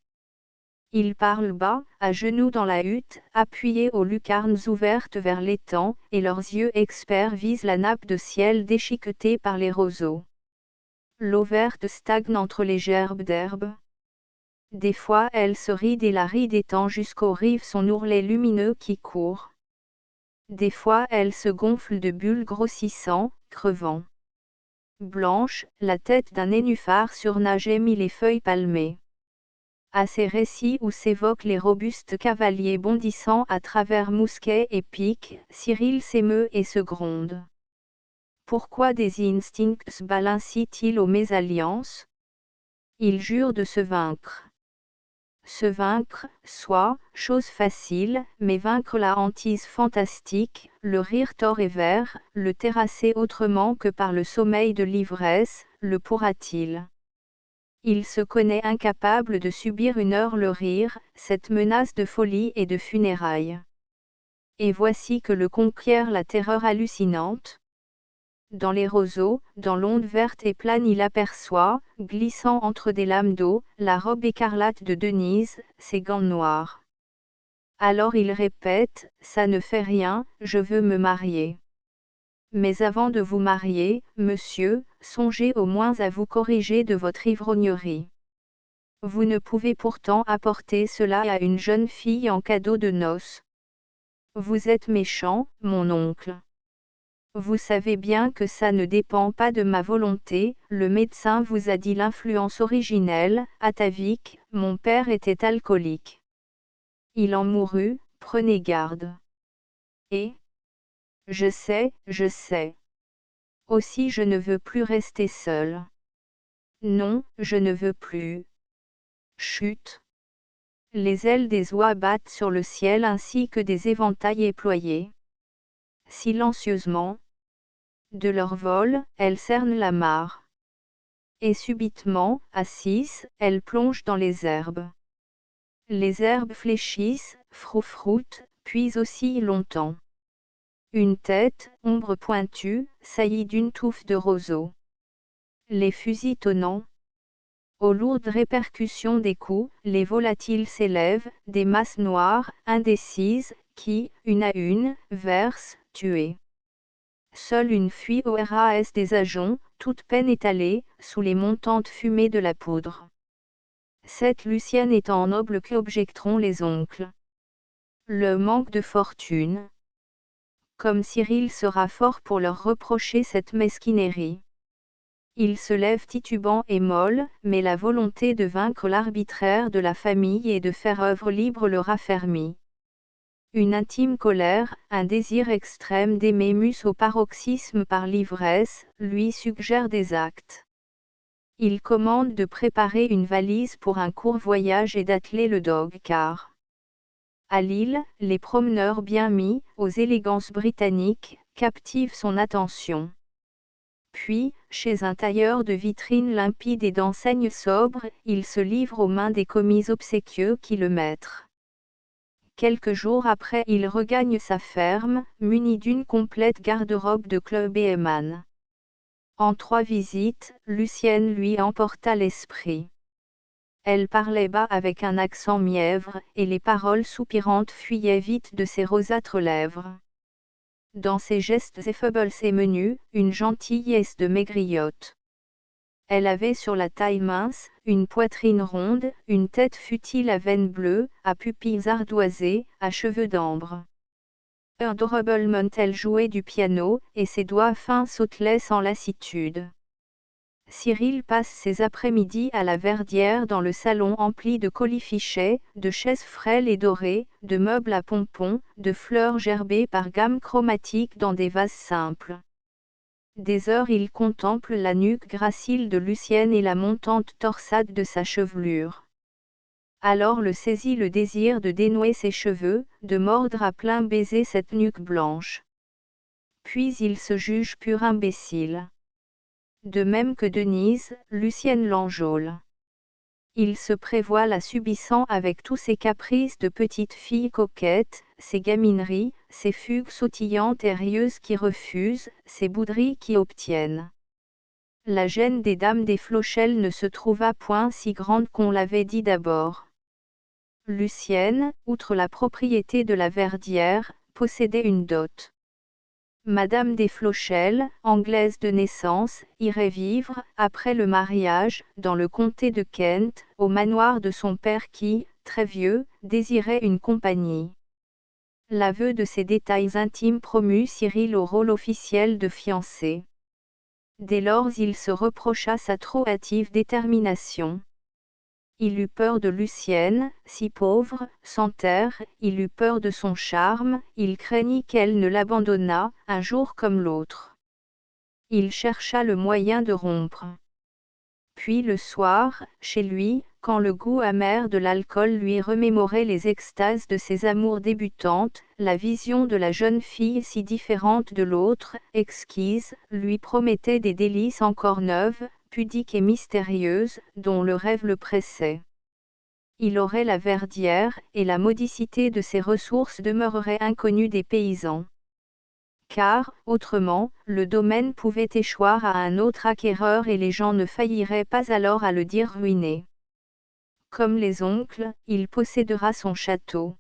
Ils parlent bas, à genoux dans la hutte, appuyés aux lucarnes ouvertes vers l'étang, et leurs yeux experts visent la nappe de ciel déchiquetée par les roseaux. L'eau verte stagne entre les gerbes d'herbe. Des fois elle se ride et la ride étend jusqu'aux rives son ourlet lumineux qui court. Des fois elle se gonfle de bulles grossissant, crevant. Blanche, la tête d'un nénuphar surnageait mis les feuilles palmées. À ces récits où s'évoquent les robustes cavaliers bondissant à travers mousquets et piques, Cyril s'émeut et se gronde. Pourquoi des instincts balancent-ils aux mésalliances? Il jure de se vaincre. Se vaincre, soit, chose facile, mais vaincre la hantise fantastique, le rire tort et vert, le terrasser autrement que par le sommeil de l'ivresse, le pourra-t-il? Il se connaît incapable de subir une heure le rire, cette menace de folie et de funérailles. Et voici que le conquiert la terreur hallucinante. Dans les roseaux, dans l'onde verte et plane il aperçoit, glissant entre des lames d'eau, la robe écarlate de Denise, ses gants noirs. Alors il répète, ça ne fait rien, je veux me marier. Mais avant de vous marier, monsieur, songez au moins à vous corriger de votre ivrognerie. Vous ne pouvez pourtant apporter cela à une jeune fille en cadeau de noces. Vous êtes méchant, mon oncle. Vous savez bien que ça ne dépend pas de ma volonté, le médecin vous a dit l'influence originelle, atavique, mon père était alcoolique. Il en mourut, prenez garde. Et? Je sais. Aussi je ne veux plus rester seul. Non, je ne veux plus. Chut. Les ailes des oies battent sur le ciel ainsi que des éventails éployés. Silencieusement, de leur vol, elles cernent la mare. Et subitement, assises, elles plongent dans les herbes. Les herbes fléchissent, froufroutent, puis oscillent longtemps. Une tête, ombre pointue, saillie d'une touffe de roseaux. Les fusils tonnant. Aux lourdes répercussions des coups, les volatiles s'élèvent, des masses noires, indécises, qui, une à une, versent, tuées. Seule une fuit au RAS des ajoncs, toute peine étalée, sous les montantes fumées de la poudre. Cette Lucienne étant noble qu'objecteront les oncles. Le manque de fortune. Comme Cyril sera fort pour leur reprocher cette mesquinerie. Il se lève titubant et molle, mais la volonté de vaincre l'arbitraire de la famille et de faire œuvre libre le raffermit. Une intime colère, un désir extrême d'aimer mus au paroxysme par l'ivresse, lui suggère des actes. Il commande de préparer une valise pour un court voyage et d'atteler le dog-car. À Lille, les promeneurs bien mis, aux élégances britanniques, captivent son attention. Puis, chez un tailleur de vitrines limpides et d'enseignes sobres, il se livre aux mains des commis obséquieux qui le mettent. Quelques jours après, il regagne sa ferme, muni d'une complète garde-robe de club et éman. En 3 visites, Lucienne lui emporta l'esprit. Elle parlait bas avec un accent mièvre, et les paroles soupirantes fuyaient vite de ses rosâtres lèvres. Dans ses gestes effables et menus, une gentillesse de maigrillotte. Elle avait sur la taille mince, une poitrine ronde, une tête futile à veines bleues, à pupilles ardoisées, à cheveux d'ambre. Adorablement elle jouait du piano, et ses doigts fins sautelaient sans lassitude. Cyril passe ses après-midi à la Verdière dans le salon empli de colifichets, de chaises frêles et dorées, de meubles à pompons, de fleurs gerbées par gamme chromatique dans des vases simples. Des heures il contemple la nuque gracile de Lucienne et la montante torsade de sa chevelure. Alors le saisit le désir de dénouer ses cheveux, de mordre à plein baiser cette nuque blanche. Puis il se juge pur imbécile. De même que Denise, Lucienne l'enjôle. Il se prévoit la subissant avec tous ses caprices de petite fille coquette, ses gamineries, ses fugues sautillantes et rieuses qui refusent, ses bouderies qui obtiennent. La gêne des dames des Flochelles ne se trouva point si grande qu'on l'avait dit d'abord. Lucienne, outre la propriété de la Verdière, possédait une dot. Madame des Flochelles, anglaise de naissance, irait vivre, après le mariage, dans le comté de Kent, au manoir de son père qui, très vieux, désirait une compagnie. L'aveu de ces détails intimes promut Cyril au rôle officiel de fiancé. Dès lors il se reprocha sa trop hâtive détermination. Il eut peur de Lucienne, si pauvre, sans terre, il eut peur de son charme, il craignit qu'elle ne l'abandonnât, un jour comme l'autre. Il chercha le moyen de rompre. Puis le soir, chez lui, quand le goût amer de l'alcool lui remémorait les extases de ses amours débutantes, la vision de la jeune fille si différente de l'autre, exquise, lui promettait des délices encore neuves, pudiques et mystérieuses, dont le rêve le pressait. Il aurait la Verdière, et la modicité de ses ressources demeurerait inconnue des paysans. Car, autrement, le domaine pouvait échoir à un autre acquéreur et les gens ne failliraient pas alors à le dire ruiné. Comme les oncles, il possédera son château.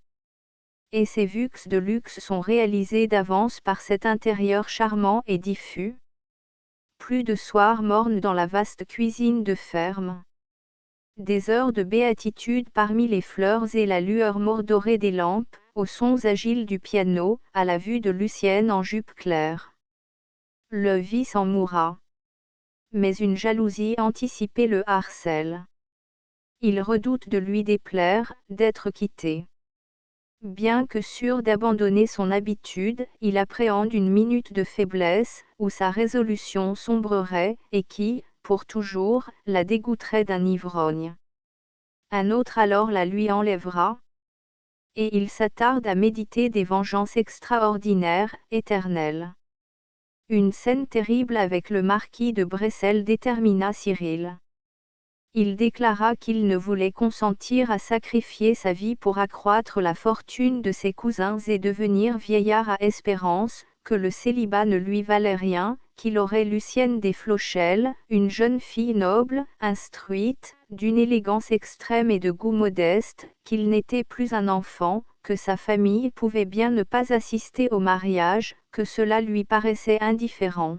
Et ses vues de luxe sont réalisés d'avance par cet intérieur charmant et diffus. Plus de soirs mornes dans la vaste cuisine de ferme. Des heures de béatitude parmi les fleurs et la lueur mordorée des lampes, aux sons agiles du piano, à la vue de Lucienne en jupe claire. Le vice en mourra. Mais une jalousie anticipée le harcèle. Il redoute de lui déplaire, d'être quitté. Bien que sûr d'abandonner son habitude, il appréhende une minute de faiblesse, où sa résolution sombrerait, et qui, pour toujours, la dégoûterait d'un ivrogne. Un autre alors la lui enlèvera, et il s'attarde à méditer des vengeances extraordinaires, éternelles. Une scène terrible avec le marquis de Breselles détermina Cyril. Il déclara qu'il ne voulait consentir à sacrifier sa vie pour accroître la fortune de ses cousins et devenir vieillard à Espérance, que le célibat ne lui valait rien, qu'il aurait Lucienne des Flochelles, une jeune fille noble, instruite, d'une élégance extrême et de goût modeste, qu'il n'était plus un enfant, que sa famille pouvait bien ne pas assister au mariage, que cela lui paraissait indifférent.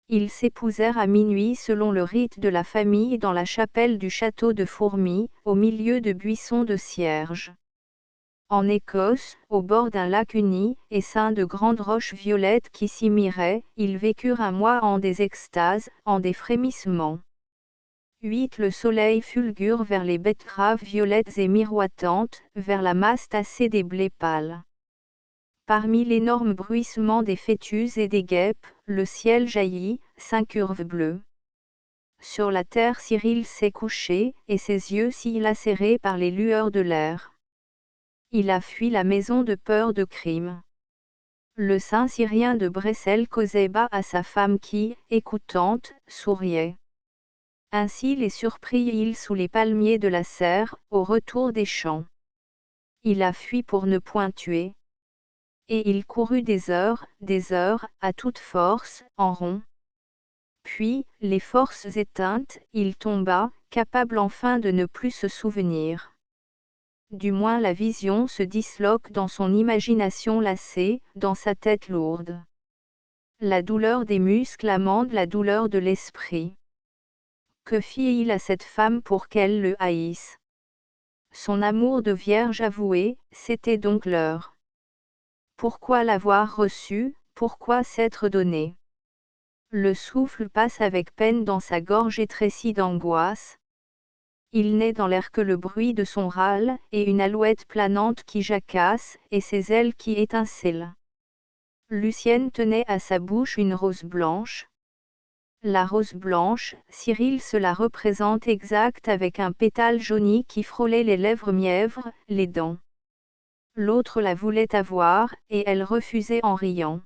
Ils s'épousèrent à minuit selon le rite de la famille dans la chapelle du château de Fourmies, au milieu de buissons de cierges. En Écosse, au bord d'un lac uni, et ceint de grandes roches violettes qui s'y miraient, ils vécurent un mois en des extases, en des frémissements. 8. Le soleil fulgure vers les betteraves violettes et miroitantes, vers la masse tassée des blés pâles. Parmi l'énorme bruissement des fœtus et des guêpes, le ciel jaillit, s'incurve bleu. Sur la terre Cyril s'est couché, et ses yeux s'y lacérés par les lueurs de l'air. Il a fui la maison de peur de crime. Le saint Cyrien de Breselles causait bas à sa femme qui, écoutante, souriait. Ainsi les surprit-il sous les palmiers de la serre, au retour des champs. Il a fui pour ne point tuer. Et il courut des heures, à toute force, en rond. Puis, les forces éteintes, il tomba, capable enfin de ne plus se souvenir. Du moins la vision se disloque dans son imagination lassée, dans sa tête lourde. La douleur des muscles amende la douleur de l'esprit. Que fit-il à cette femme pour qu'elle le haïsse? Son amour de vierge avouée, c'était donc l'heure. Pourquoi l'avoir reçu, pourquoi s'être donné? Le souffle passe avec peine dans sa gorge étrécie d'angoisse. Il n'est dans l'air que le bruit de son râle, et une alouette planante qui jacasse, et ses ailes qui étincellent. Lucienne tenait à sa bouche une rose blanche. La rose blanche, Cyril se la représente exacte avec un pétale jauni qui frôlait les lèvres mièvres, les dents. L'autre la voulait avoir, et elle refusait en riant.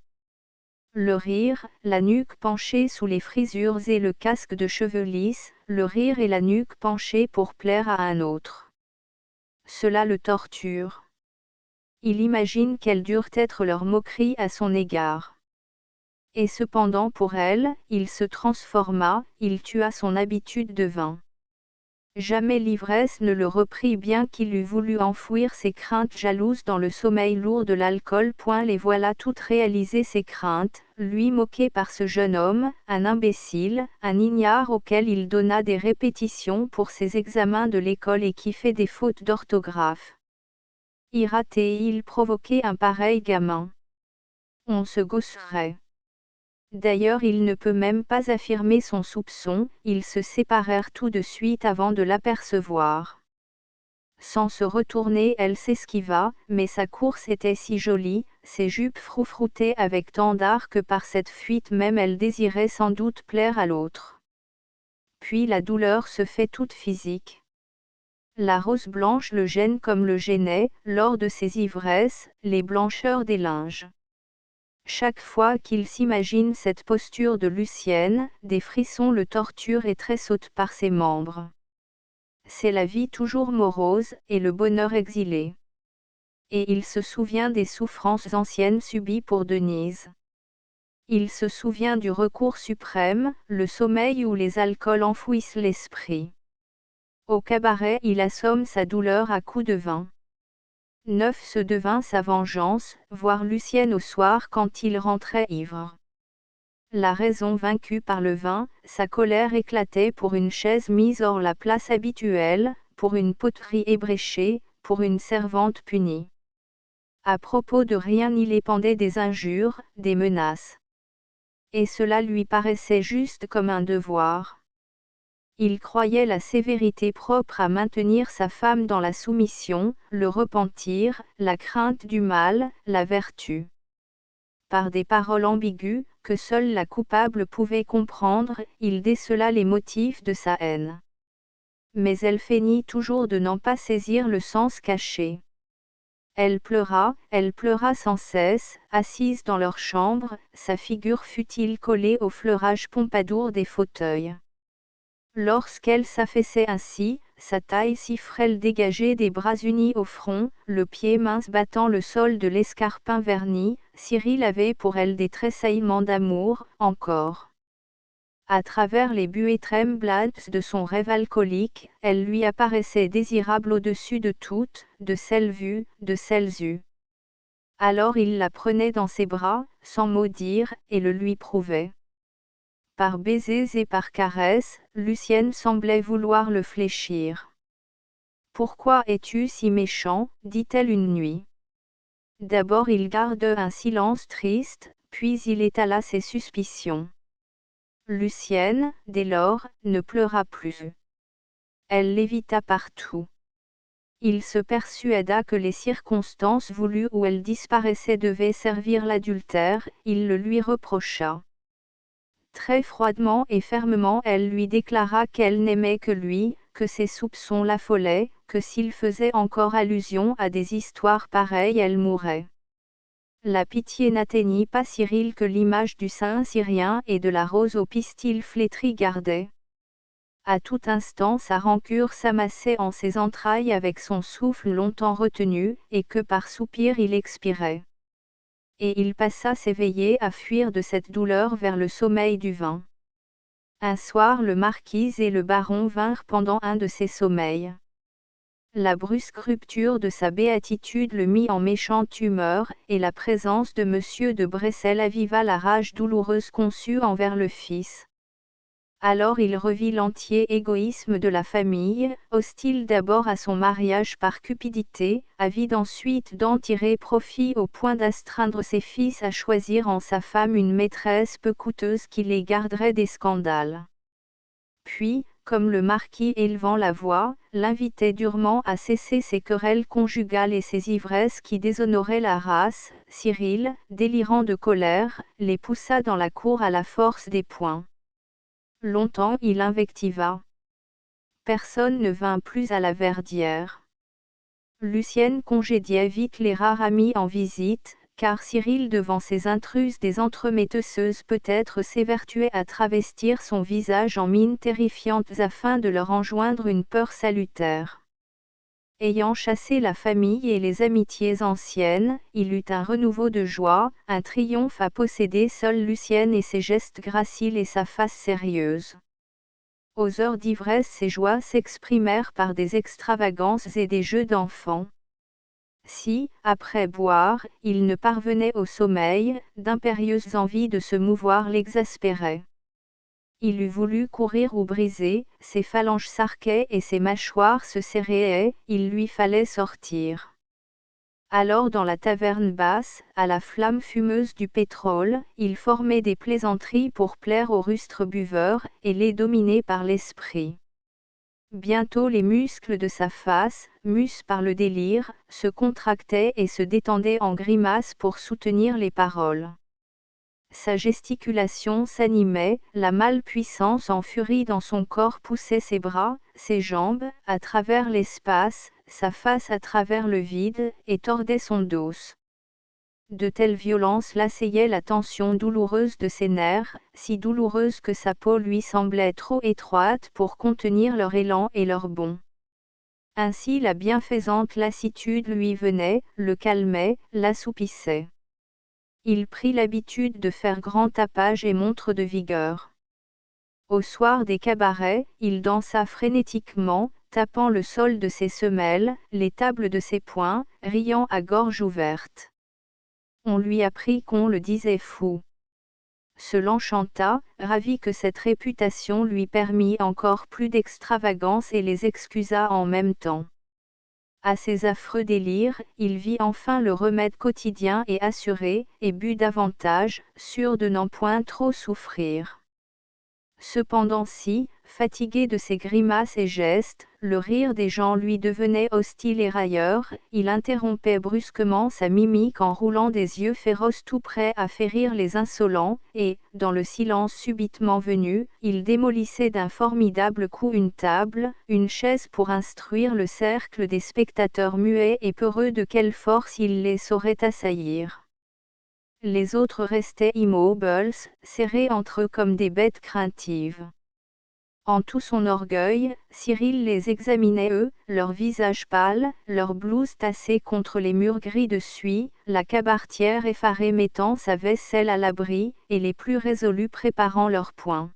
Le rire, la nuque penchée sous les frisures et le casque de cheveux lisses, le rire et la nuque penchée pour plaire à un autre. Cela le torture. Il imagine quelles durent être leurs moqueries à son égard. Et cependant pour elle, il se transforma, il tua son habitude de vin. Jamais l'ivresse ne le reprit bien qu'il eût voulu enfouir ses craintes jalouses dans le sommeil lourd de l'alcool. Les voilà toutes réalisées ses craintes, lui moqué par ce jeune homme, un imbécile, un ignare auquel il donna des répétitions pour ses examens de l'école et qui fait des fautes d'orthographe. Irraté-il provoquer un pareil gamin? On se gausserait. D'ailleurs il ne peut même pas affirmer son soupçon, ils se séparèrent tout de suite avant de l'apercevoir. Sans se retourner elle s'esquiva, mais sa course était si jolie, ses jupes froufroutaient avec tant d'art que par cette fuite même elle désirait sans doute plaire à l'autre. Puis la douleur se fait toute physique. La rose blanche le gêne comme le gênait, lors de ses ivresses, les blancheurs des linges. Chaque fois qu'il s'imagine cette posture de Lucienne, des frissons le torturent et tressautent par ses membres. C'est la vie toujours morose, et le bonheur exilé. Et il se souvient des souffrances anciennes subies pour Denise. Il se souvient du recours suprême, le sommeil où les alcools enfouissent l'esprit. Au cabaret il assomme sa douleur à coups de vin. 9. Ce devint sa vengeance, voir Lucienne au soir quand il rentrait ivre. La raison vaincue par le vin, sa colère éclatait pour une chaise mise hors la place habituelle, pour une poterie ébréchée, pour une servante punie. À propos de rien il épandait des injures, des menaces. Et cela lui paraissait juste comme un devoir. Il croyait la sévérité propre à maintenir sa femme dans la soumission, le repentir, la crainte du mal, la vertu. par des paroles ambiguës, que seule la coupable pouvait comprendre, il décela les motifs de sa haine. Mais elle feignit toujours de n'en pas saisir le sens caché. Elle pleura sans cesse, assise dans leur chambre, sa figure fut-il collée au fleurage pompadour des fauteuils. Lorsqu'elle s'affaissait ainsi, sa taille si frêle dégageait des bras unis au front, le pied mince battant le sol de l'escarpin verni, Cyril avait pour elle des tressaillements d'amour, encore. À travers les buées tremblantes de son rêve alcoolique, elle lui apparaissait désirable au-dessus de toutes, de celles vues, de celles eues. Alors il la prenait dans ses bras, sans mot dire, et le lui prouvait. Par baisers et par caresses, Lucienne semblait vouloir le fléchir. « Pourquoi es-tu si méchant » dit-elle une nuit. D'abord il garde un silence triste, puis il étala ses suspicions. Lucienne, dès lors, ne pleura plus. Elle l'évita partout. Il se persuada que les circonstances voulues où elle disparaissait devaient servir l'adultère, il le lui reprocha. Très froidement et fermement elle lui déclara qu'elle n'aimait que lui, que ses soupçons l'affolaient, que s'il faisait encore allusion à des histoires pareilles elle mourrait. La pitié n'atteignit pas Cyril que l'image du saint syrien et de la rose au pistil flétri gardait. À tout instant sa rancœur s'amassait en ses entrailles avec son souffle longtemps retenu, et que par soupir il expirait. Et il passa s'éveiller à fuir de cette douleur vers le sommeil du vin. Un soir le marquis et le baron vinrent pendant un de ces sommeils. La brusque rupture de sa béatitude le mit en méchante humeur, et la présence de Monsieur de Bressolles aviva la rage douloureuse conçue envers le fils. Alors il revit l'entier égoïsme de la famille, hostile d'abord à son mariage par cupidité, avide ensuite d'en tirer profit au point d'astreindre ses fils à choisir en sa femme une maîtresse peu coûteuse qui les garderait des scandales. Puis, comme le marquis élevant la voix, l'invitait durement à cesser ses querelles conjugales et ses ivresses qui déshonoraient la race, Cyril, délirant de colère, les poussa dans la cour à la force des poings. Longtemps il invectiva. Personne ne vint plus à la Verdière. Lucienne congédiait vite les rares amis en visite, car Cyril devant ces intruses des entremetteuses peut-être s'évertuait à travestir son visage en mines terrifiantes afin de leur enjoindre une peur salutaire. Ayant chassé la famille et les amitiés anciennes, il eut un renouveau de joie, un triomphe à posséder seule Lucienne et ses gestes graciles et sa face sérieuse. Aux heures d'ivresse ces joies s'exprimèrent par des extravagances et des jeux d'enfants. Si, après boire, il ne parvenait au sommeil, d'impérieuses envies de se mouvoir l'exaspéraient. Il eût voulu courir ou briser, ses phalanges s'arquaient et ses mâchoires se serraient, il lui fallait sortir. Alors dans la taverne basse, à la flamme fumeuse du pétrole, il formait des plaisanteries pour plaire aux rustres buveurs, et les dominer par l'esprit. Bientôt les muscles de sa face, mus par le délire, se contractaient et se détendaient en grimaces pour soutenir les paroles. Sa gesticulation s'animait, la malpuissance en furie dans son corps poussait ses bras, ses jambes, à travers l'espace, sa face à travers le vide, et tordait son dos. De telles violences l'assayaient la tension douloureuse de ses nerfs, si douloureuse que sa peau lui semblait trop étroite pour contenir leur élan et leur bond. Ainsi la bienfaisante lassitude lui venait, le calmait, l'assoupissait. Il prit l'habitude de faire grand tapage et montre de vigueur. Au soir des cabarets, il dansa frénétiquement, tapant le sol de ses semelles, les tables de ses poings, riant à gorge ouverte. On lui apprit qu'on le disait fou. Se l'enchanta, ravi que cette réputation lui permît encore plus d'extravagance et les excusa en même temps. À ces affreux délires, il vit enfin le remède quotidien et assuré, et but davantage, sûr de n'en point trop souffrir. Cependant si, fatigué de ses grimaces et gestes, le rire des gens lui devenait hostile et railleur, il interrompait brusquement sa mimique en roulant des yeux féroces tout prêts à faire rire les insolents, et, dans le silence subitement venu, il démolissait d'un formidable coup une table, une chaise pour instruire le cercle des spectateurs muets et peureux de quelle force il les saurait assaillir. Les autres restaient immobiles, serrés entre eux comme des bêtes craintives. En tout son orgueil, Cyril les examinait eux, leurs visages pâles, leurs blouses tassées contre les murs gris de suie, la cabaretière effarée mettant sa vaisselle à l'abri, et les plus résolus préparant leurs poings.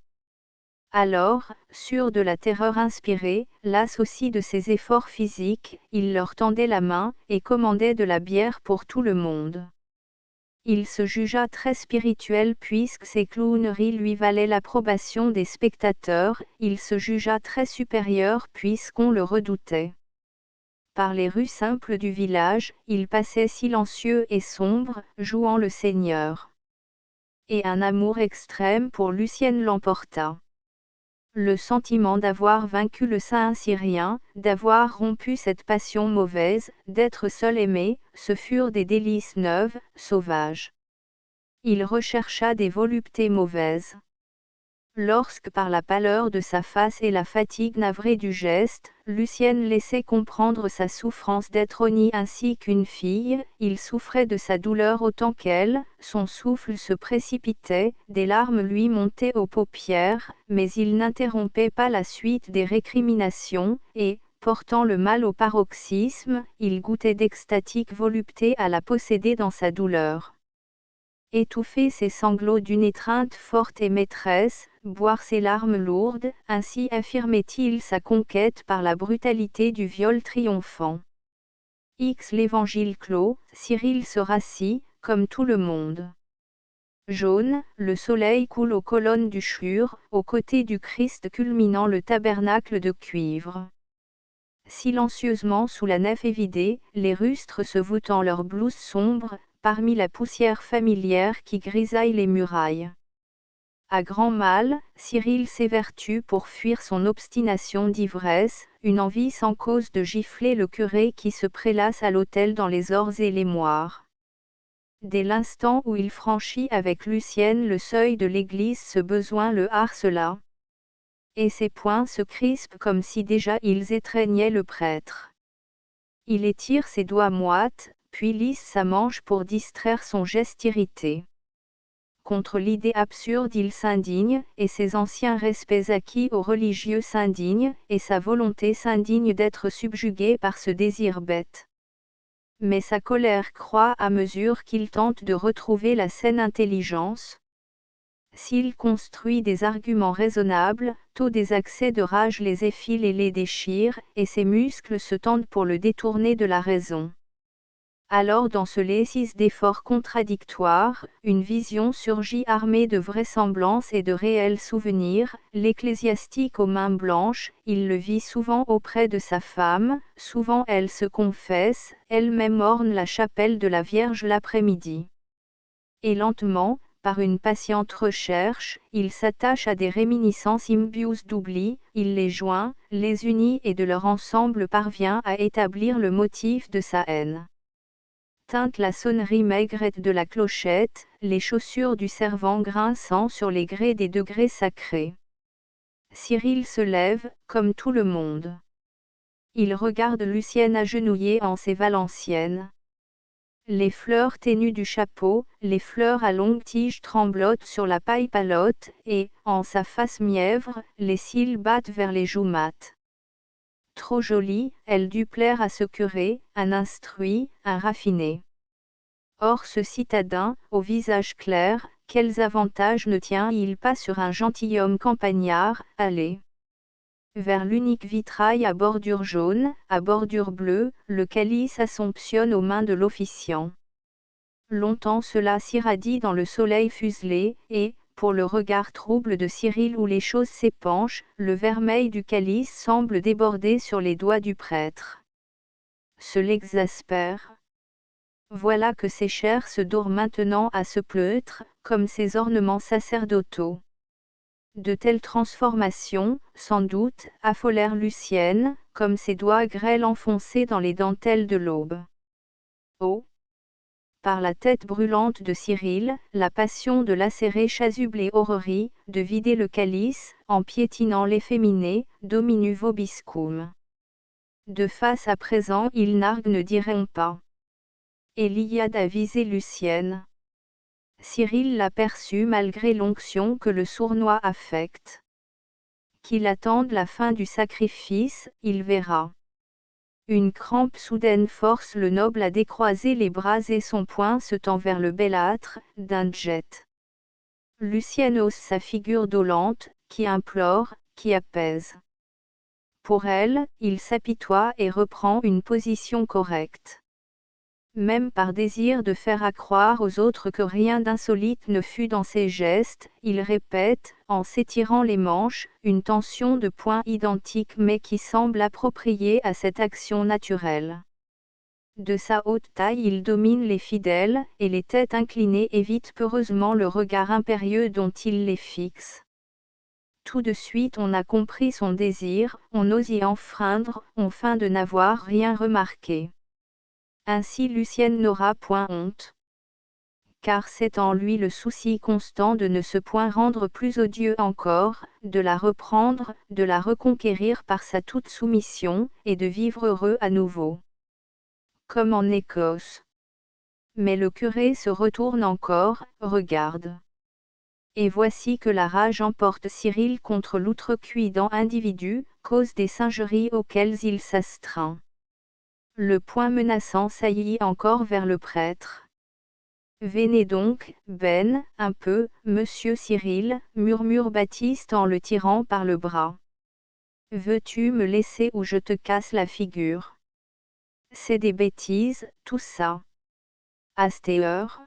Alors, sûr de la terreur inspirée, las aussi de ses efforts physiques, il leur tendait la main, et commandait de la bière pour tout le monde. Il se jugea très spirituel puisque ses clowneries lui valaient l'approbation des spectateurs, il se jugea très supérieur puisqu'on le redoutait. Par les rues simples du village, il passait silencieux et sombre, jouant le Seigneur. Et un amour extrême pour Lucienne l'emporta. Le sentiment d'avoir vaincu le saint syrien, d'avoir rompu cette passion mauvaise, d'être seul aimé, ce furent des délices neuves, sauvages. Il rechercha des voluptés mauvaises. Lorsque par la pâleur de sa face et la fatigue navrée du geste, Lucienne laissait comprendre sa souffrance d'être honnie ainsi qu'une fille, il souffrait de sa douleur autant qu'elle, son souffle se précipitait, des larmes lui montaient aux paupières, mais il n'interrompait pas la suite des récriminations, et, portant le mal au paroxysme, il goûtait d'extatique volupté à la posséder dans sa douleur. Étouffer ses sanglots d'une étreinte forte et maîtresse, boire ses larmes lourdes, ainsi affirmait-il sa conquête par la brutalité du viol triomphant. L'évangile clos, Cyril se rassit, comme tout le monde. Jaune, le soleil coule aux colonnes du chur, aux côtés du Christ culminant le tabernacle de cuivre. Silencieusement sous la nef évidée, les rustres se voûtant leurs blouses sombres, parmi la poussière familière qui grisaille les murailles. À grand mal, Cyril s'évertue pour fuir son obstination d'ivresse, une envie sans cause de gifler le curé qui se prélasse à l'autel dans les ors et les moires. Dès l'instant où il franchit avec Lucienne le seuil de l'église, ce besoin le harcela. Et ses poings se crispent comme si déjà ils étreignaient le prêtre. Il étire ses doigts moites, puis lisse sa manche pour distraire son geste irrité. Contre l'idée absurde il s'indigne, et ses anciens respects acquis aux religieux s'indignent, et sa volonté s'indigne d'être subjugué par ce désir bête. Mais sa colère croît à mesure qu'il tente de retrouver la saine intelligence. S'il construit des arguments raisonnables, tôt des accès de rage les effilent et les déchirent, et ses muscles se tendent pour le détourner de la raison. Alors dans ce lécis d'efforts contradictoires, une vision surgit armée de vraisemblances et de réels souvenirs, l'ecclésiastique aux mains blanches, il le vit souvent auprès de sa femme, souvent elle se confesse, elle-même orne la chapelle de la Vierge l'après-midi. Et lentement, par une patiente recherche, il s'attache à des réminiscences imbues d'oubli, il les joint, les unit et de leur ensemble parvient à établir le motif de sa haine. Tinte la sonnerie maigrette de la clochette, les chaussures du servant grinçant sur les grès des degrés sacrés. Cyril se lève, comme tout le monde. Il regarde Lucienne agenouillée en ses valenciennes. Les fleurs ténues du chapeau, les fleurs à longues tiges tremblotent sur la paille palote, et, en sa face mièvre, les cils battent vers les joues mates. Trop jolie, elle dut plaire à ce curé, un instruit, un raffiné. Or ce citadin, au visage clair, quels avantages ne tient-il pas sur un gentilhomme campagnard, allé vers l'unique vitrail à bordure jaune, à bordure bleue, le calice assomptionne aux mains de l'officiant. Longtemps cela s'irradie dans le soleil fuselé, et, pour le regard trouble de Cyril où les choses s'épanchent, le vermeil du calice semble déborder sur les doigts du prêtre. Ce l'exaspère. Voilà que ses chairs se dorent maintenant à ce pleutre, comme ses ornements sacerdotaux. De telles transformations, sans doute, affolèrent Lucienne, comme ses doigts grêles enfoncés dans les dentelles de l'aube. Oh! Par la tête brûlante de Cyril, la passion de lacérer chasuble et Aurerie, de vider le calice, en piétinant l'efféminé, dominu vobiscum. De face à présent ils narguent ne diront pas. Et l'Iliade a visé Lucienne. Cyril l'aperçut malgré l'onction que le sournois affecte. Qu'il attende la fin du sacrifice, il verra. Une crampe soudaine force le noble à décroiser les bras et son poing se tend vers le bellâtre, d'un jet. Lucienne hausse sa figure dolente, qui implore, qui apaise. Pour elle, il s'apitoie et reprend une position correcte. Même par désir de faire accroire aux autres que rien d'insolite ne fut dans ses gestes, il répète, en s'étirant les manches, une tension de poing identique mais qui semble appropriée à cette action naturelle. De sa haute taille il domine les fidèles, et les têtes inclinées évitent peureusement le regard impérieux dont il les fixe. Tout de suite on a compris son désir, on ose y enfreindre, on feint de n'avoir rien remarqué. Ainsi Lucienne n'aura point honte. Car c'est en lui le souci constant de ne se point rendre plus odieux encore, de la reprendre, de la reconquérir par sa toute soumission, et de vivre heureux à nouveau. Comme en Écosse. Mais le curé se retourne encore, regarde. Et voici que la rage emporte Cyril contre l'outrecuidant individu, cause des singeries auxquelles il s'astreint. Le poing menaçant saillit encore vers le prêtre. Venez donc, Ben, un peu, monsieur Cyril, murmure Baptiste en le tirant par le bras. Veux-tu me laisser ou je te casse la figure? C'est des bêtises, tout ça. À cette heure?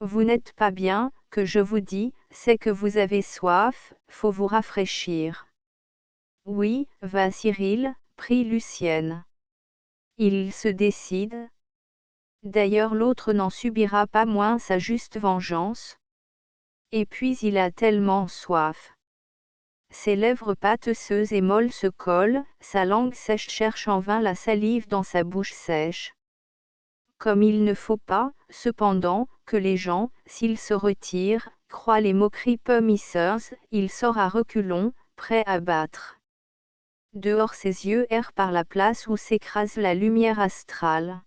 Vous n'êtes pas bien, que je vous dis, c'est que vous avez soif, faut vous rafraîchir. Oui, va Cyril, prie Lucienne. Il se décide. D'ailleurs l'autre n'en subira pas moins sa juste vengeance. Et puis il a tellement soif. Ses lèvres pâtesseuses et molles se collent, sa langue sèche cherche en vain la salive dans sa bouche sèche. Comme il ne faut pas, cependant, que les gens, s'ils se retirent, croient les moqueries pummisseurs, il sort à reculons, prêt à battre. Dehors ses yeux errent par la place où s'écrase la lumière astrale.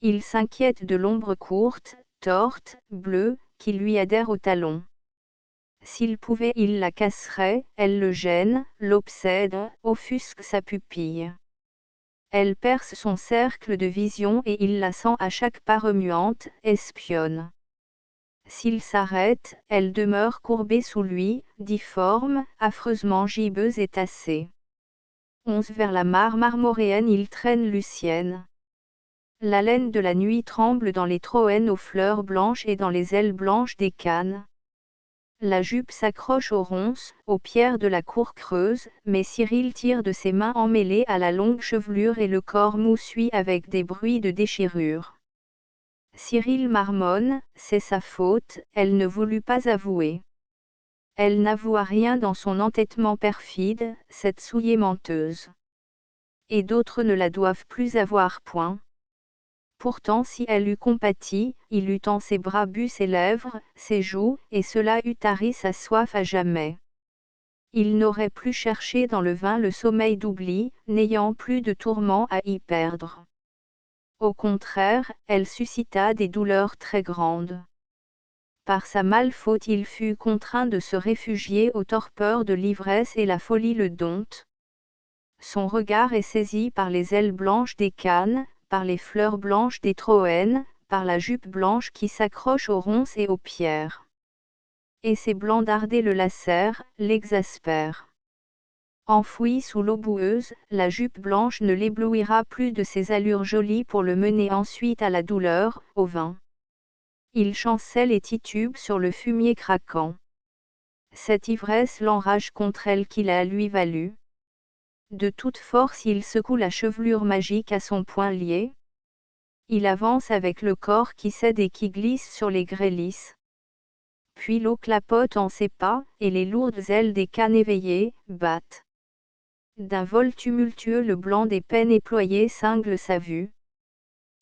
Il s'inquiète de l'ombre courte, torte, bleue, qui lui adhère au talon. S'il pouvait il la casserait, elle le gêne, l'obsède, offusque sa pupille. Elle perce son cercle de vision et il la sent à chaque pas remuante, espionne. S'il s'arrête, elle demeure courbée sous lui, difforme, affreusement gibbeuse et tassée. 11 Vers la mare marmoréenne il traîne Lucienne. La laine de la nuit tremble dans les troènes aux fleurs blanches et dans les ailes blanches des cannes. La jupe s'accroche aux ronces, aux pierres de la cour creuse, mais Cyril tire de ses mains emmêlées à la longue chevelure et le corps mou suit avec des bruits de déchirure. Cyril marmonne, c'est sa faute, elle ne voulut pas avouer. Elle n'avoua rien dans son entêtement perfide, cette souillée menteuse. Et d'autres ne la doivent plus avoir point. Pourtant si elle eût compati, il eût en ses bras bu ses lèvres, ses joues, et cela eût tari sa soif à jamais. Il n'aurait plus cherché dans le vin le sommeil d'oubli, n'ayant plus de tourments à y perdre. Au contraire, elle suscita des douleurs très grandes. Par sa malfaute il fut contraint de se réfugier aux torpeurs de l'ivresse et la folie le dompte. Son regard est saisi par les ailes blanches des cannes, par les fleurs blanches des troènes, par la jupe blanche qui s'accroche aux ronces et aux pierres. Et ces blancs dardés le lacèrent, l'exaspèrent. Enfouie sous l'eau boueuse, la jupe blanche ne l'éblouira plus de ses allures jolies pour le mener ensuite à la douleur, au vin. Il chancelle et titube sur le fumier craquant. Cette ivresse l'enrage contre elle qui l'a lui valu. De toute force il secoue la chevelure magique à son poing lié. Il avance avec le corps qui cède et qui glisse sur les grès lisses. puis l'eau clapote en ses pas, et les lourdes ailes des cannes éveillées battent. D'un vol tumultueux le blanc des pennes éployées cingle sa vue.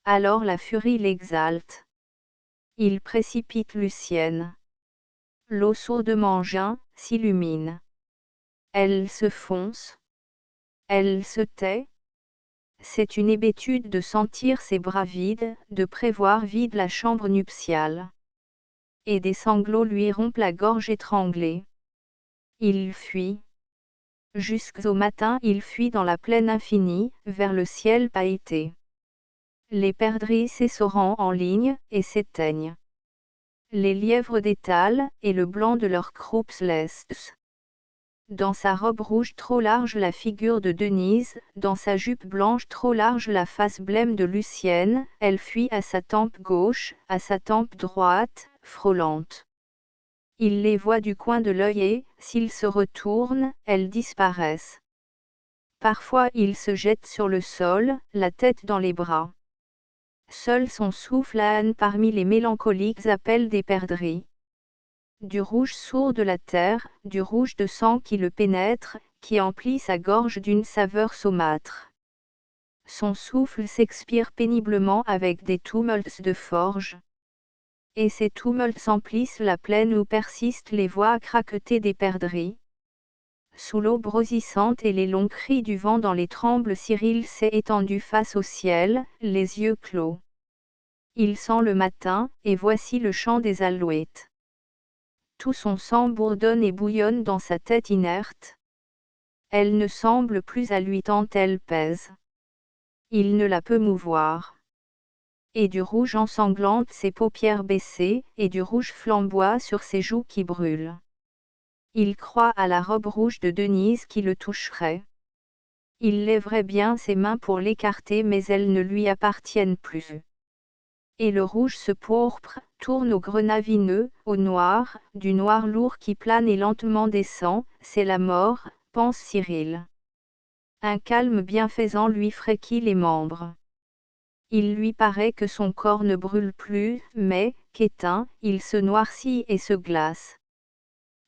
Alors la furie l'exalte. Il précipite Lucienne. L'eau sourdement geint, s'illumine. Elle se fonce. Elle se tait. C'est une hébétude de sentir ses bras vides, de prévoir vide la chambre nuptiale. Et des sanglots lui rompent la gorge étranglée. Il fuit. Jusqu'au matin il fuit dans la plaine infinie, vers le ciel pailleté. Les perdrix s'essorant en ligne, et s'éteignent. Les lièvres détalent, et le blanc de leurs croupes laisse. Dans sa robe rouge trop large la figure de Denise, dans sa jupe blanche trop large la face blême de Lucienne, elle fuit à sa tempe gauche, à sa tempe droite, frôlante. Il les voit du coin de l'œil et, s'ils se retournent, elles disparaissent. Parfois il se jette sur le sol, la tête dans les bras. Seul son souffle âne parmi les mélancoliques appels des perdrix. Du rouge sourd de la terre, du rouge de sang qui le pénètre, qui emplit sa gorge d'une saveur saumâtre. Son souffle s'expire péniblement avec des tumultes de forge. Et ces tumultes emplissent la plaine où persistent les voix craquetées des perdrix. Sous l'eau brosissante et les longs cris du vent dans les trembles, Cyril s'est étendu face au ciel, les yeux clos. Il sent le matin, et voici le chant des alouettes. Tout son sang bourdonne et bouillonne dans sa tête inerte. Elle ne semble plus à lui tant elle pèse. Il ne la peut mouvoir. Et du rouge ensanglante ses paupières baissées, et du rouge flamboie sur ses joues qui brûlent. Il croit à la robe rouge de Denise qui le toucherait. Il lèverait bien ses mains pour l'écarter mais elles ne lui appartiennent plus. Et le rouge se pourpre, tourne au grenat vineux, au noir, du noir lourd qui plane et lentement descend, c'est la mort, pense Cyril. Un calme bienfaisant lui fréquille les membres. Il lui paraît que son corps ne brûle plus, mais, qu'éteint, il se noircit et se glace.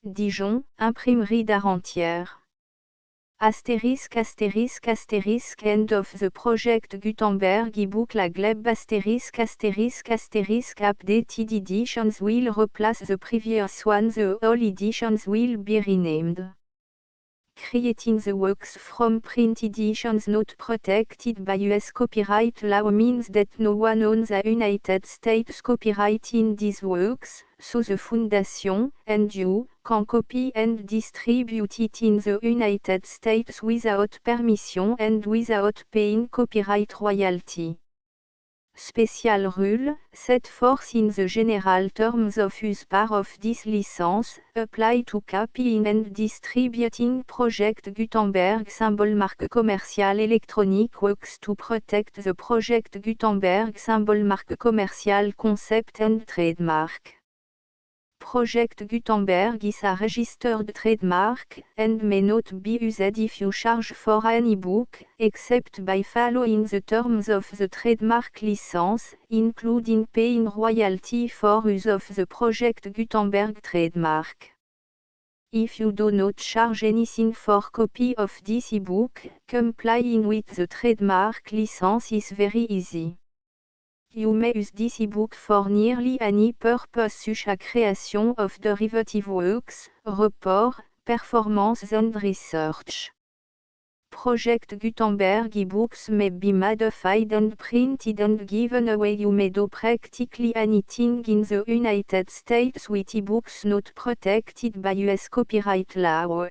Dijon, imprimerie d'Arrentière. Astérisque astérisque astérisque end of the project Gutenberg ebook la gleb astérisque astérisque astérisque updated editions will replace the previous one, the all editions will be renamed. Creating the works from print editions not protected by US copyright law means that no one owns a United States copyright in these works, so the Foundation, and you, can copy and distribute it in the United States without permission and without paying copyright royalty. Special rule, set forth in the general terms of use part of this license, apply to copying and distributing Project Gutenberg symbol marque commerciale electronic works to protect the Project Gutenberg symbol marque commerciale concept and trademark. Project Gutenberg is a registered trademark, and may not be used if you charge for an e-book, except by following the terms of the trademark license, including paying royalty for use of the Project Gutenberg trademark. If you do not charge anything for copy of this e-book, complying with the trademark license is very easy. You may use this ebook for nearly any purpose such as creation of derivative works, report, performance and research. Project Gutenberg ebooks may be modified and printed and given away. You may do practically anything in the United States with ebooks not protected by US copyright law.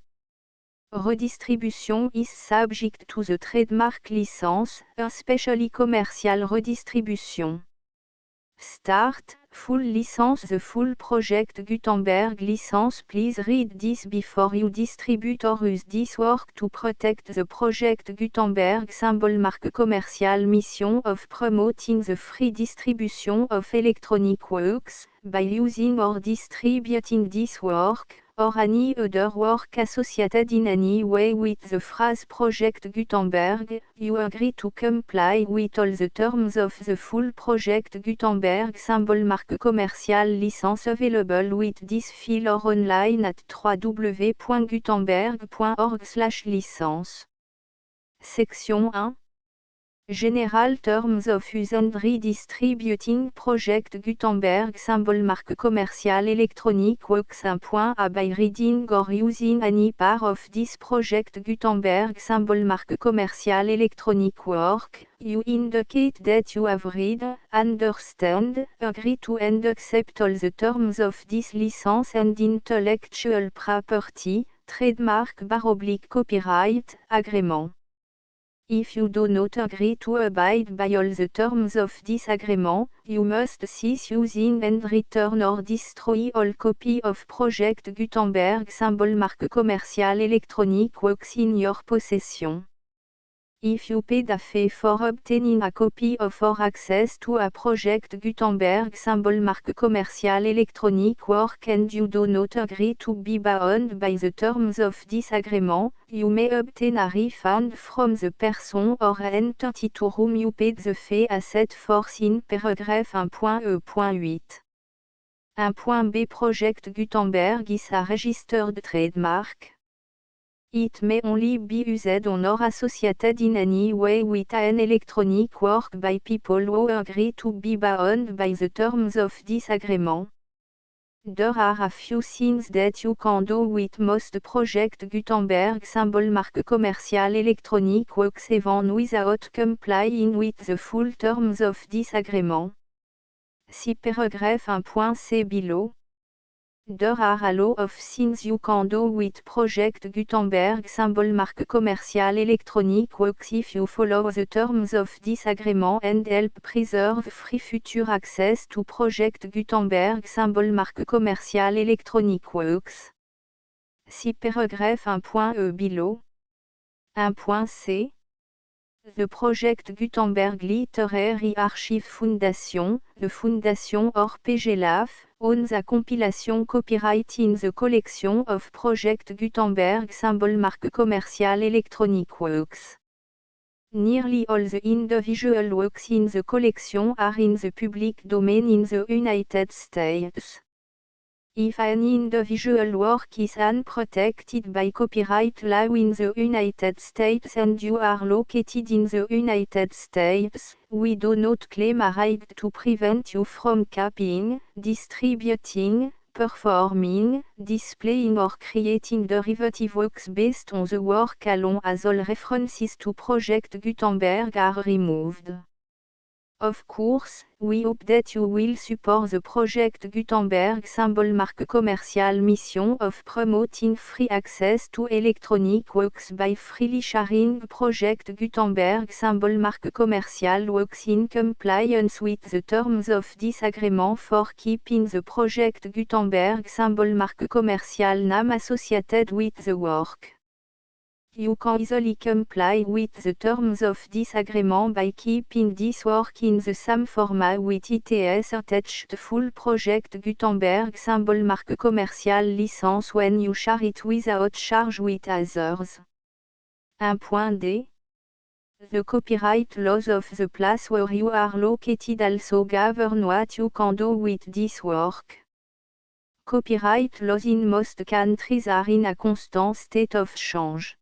Redistribution is subject to the trademark license, especially commercial redistribution. Start, full license. The full Project Gutenberg license. Please read this before you distribute or use this work to protect the Project Gutenberg symbol marque commerciale mission of promoting the free distribution of electronic works, by using or distributing this work, or any other work associated in any way with the phrase Project Gutenberg, you agree to comply with all the terms of the full Project Gutenberg symbol marque commerciale licence available with this file or online at www.gutenberg.org/licence. Section 1. General Terms of Use and Redistributing Project Gutenberg symbol marque commerciale electronic works. 1.a By reading or using any part of this Project Gutenberg symbol marque commerciale electronic work, you indicate that you have read, understand, agree to and accept all the terms of this license and intellectual property, trademark/copyright, agreement. If you do not agree to abide by all the terms of this agreement, you must cease using and return or destroy all copy of Project Gutenberg symbol marque commerciale electronic works in your possession. If you paid a fee for obtaining a copy of or access to a Project Gutenberg symbol marque commerciale electronic work and you do not agree to be bound by the terms of this agreement, you may obtain a refund from the person or entity to whom you paid the fee as set forth in paragraph 1.e.8. 1.b Project Gutenberg is a registered trademark. It may only be used on or associated in any way with an electronic work by people who agree to be bound by the terms of this agreement. There are a few things that you can do with most Project Gutenberg symbol marque commerciale electronic works even without complying with the full terms of this agreement. See paragraph 1.c below. There are a lot of things you can do with Project Gutenberg symbol marque commerciale electronic works if you follow the terms of this agreement and help preserve free future access to Project Gutenberg symbol marque commerciale electronic works. See paragraph 1.e below. 1.c. The Project Gutenberg Literary Archive Foundation, the Foundation or PGLAF, owns a compilation copyright in the collection of Project Gutenberg symbol marque commerciale electronic works. Nearly all the individual works in the collection are in the public domain in the United States. If an individual work is unprotected by copyright law in the United States and you are located in the United States, we do not claim a right to prevent you from copying, distributing, performing, displaying or creating derivative works based on the work alone as all references to Project Gutenberg are removed. Of course, we hope that you will support the Project Gutenberg symbol marque commerciale mission of promoting free access to electronic works by freely sharing Project Gutenberg symbol marque commerciale works in compliance with the terms of this agreement for keeping the Project Gutenberg symbol marque commerciale name associated with the work. You can easily comply with the terms of this agreement by keeping this work in the same format with its attached full Project Gutenberg symbol marque commerciale licence when you share it without charge with others. 1.d. The copyright laws of the place where you are located also govern what you can do with this work. Copyright laws in most countries are in a constant state of change.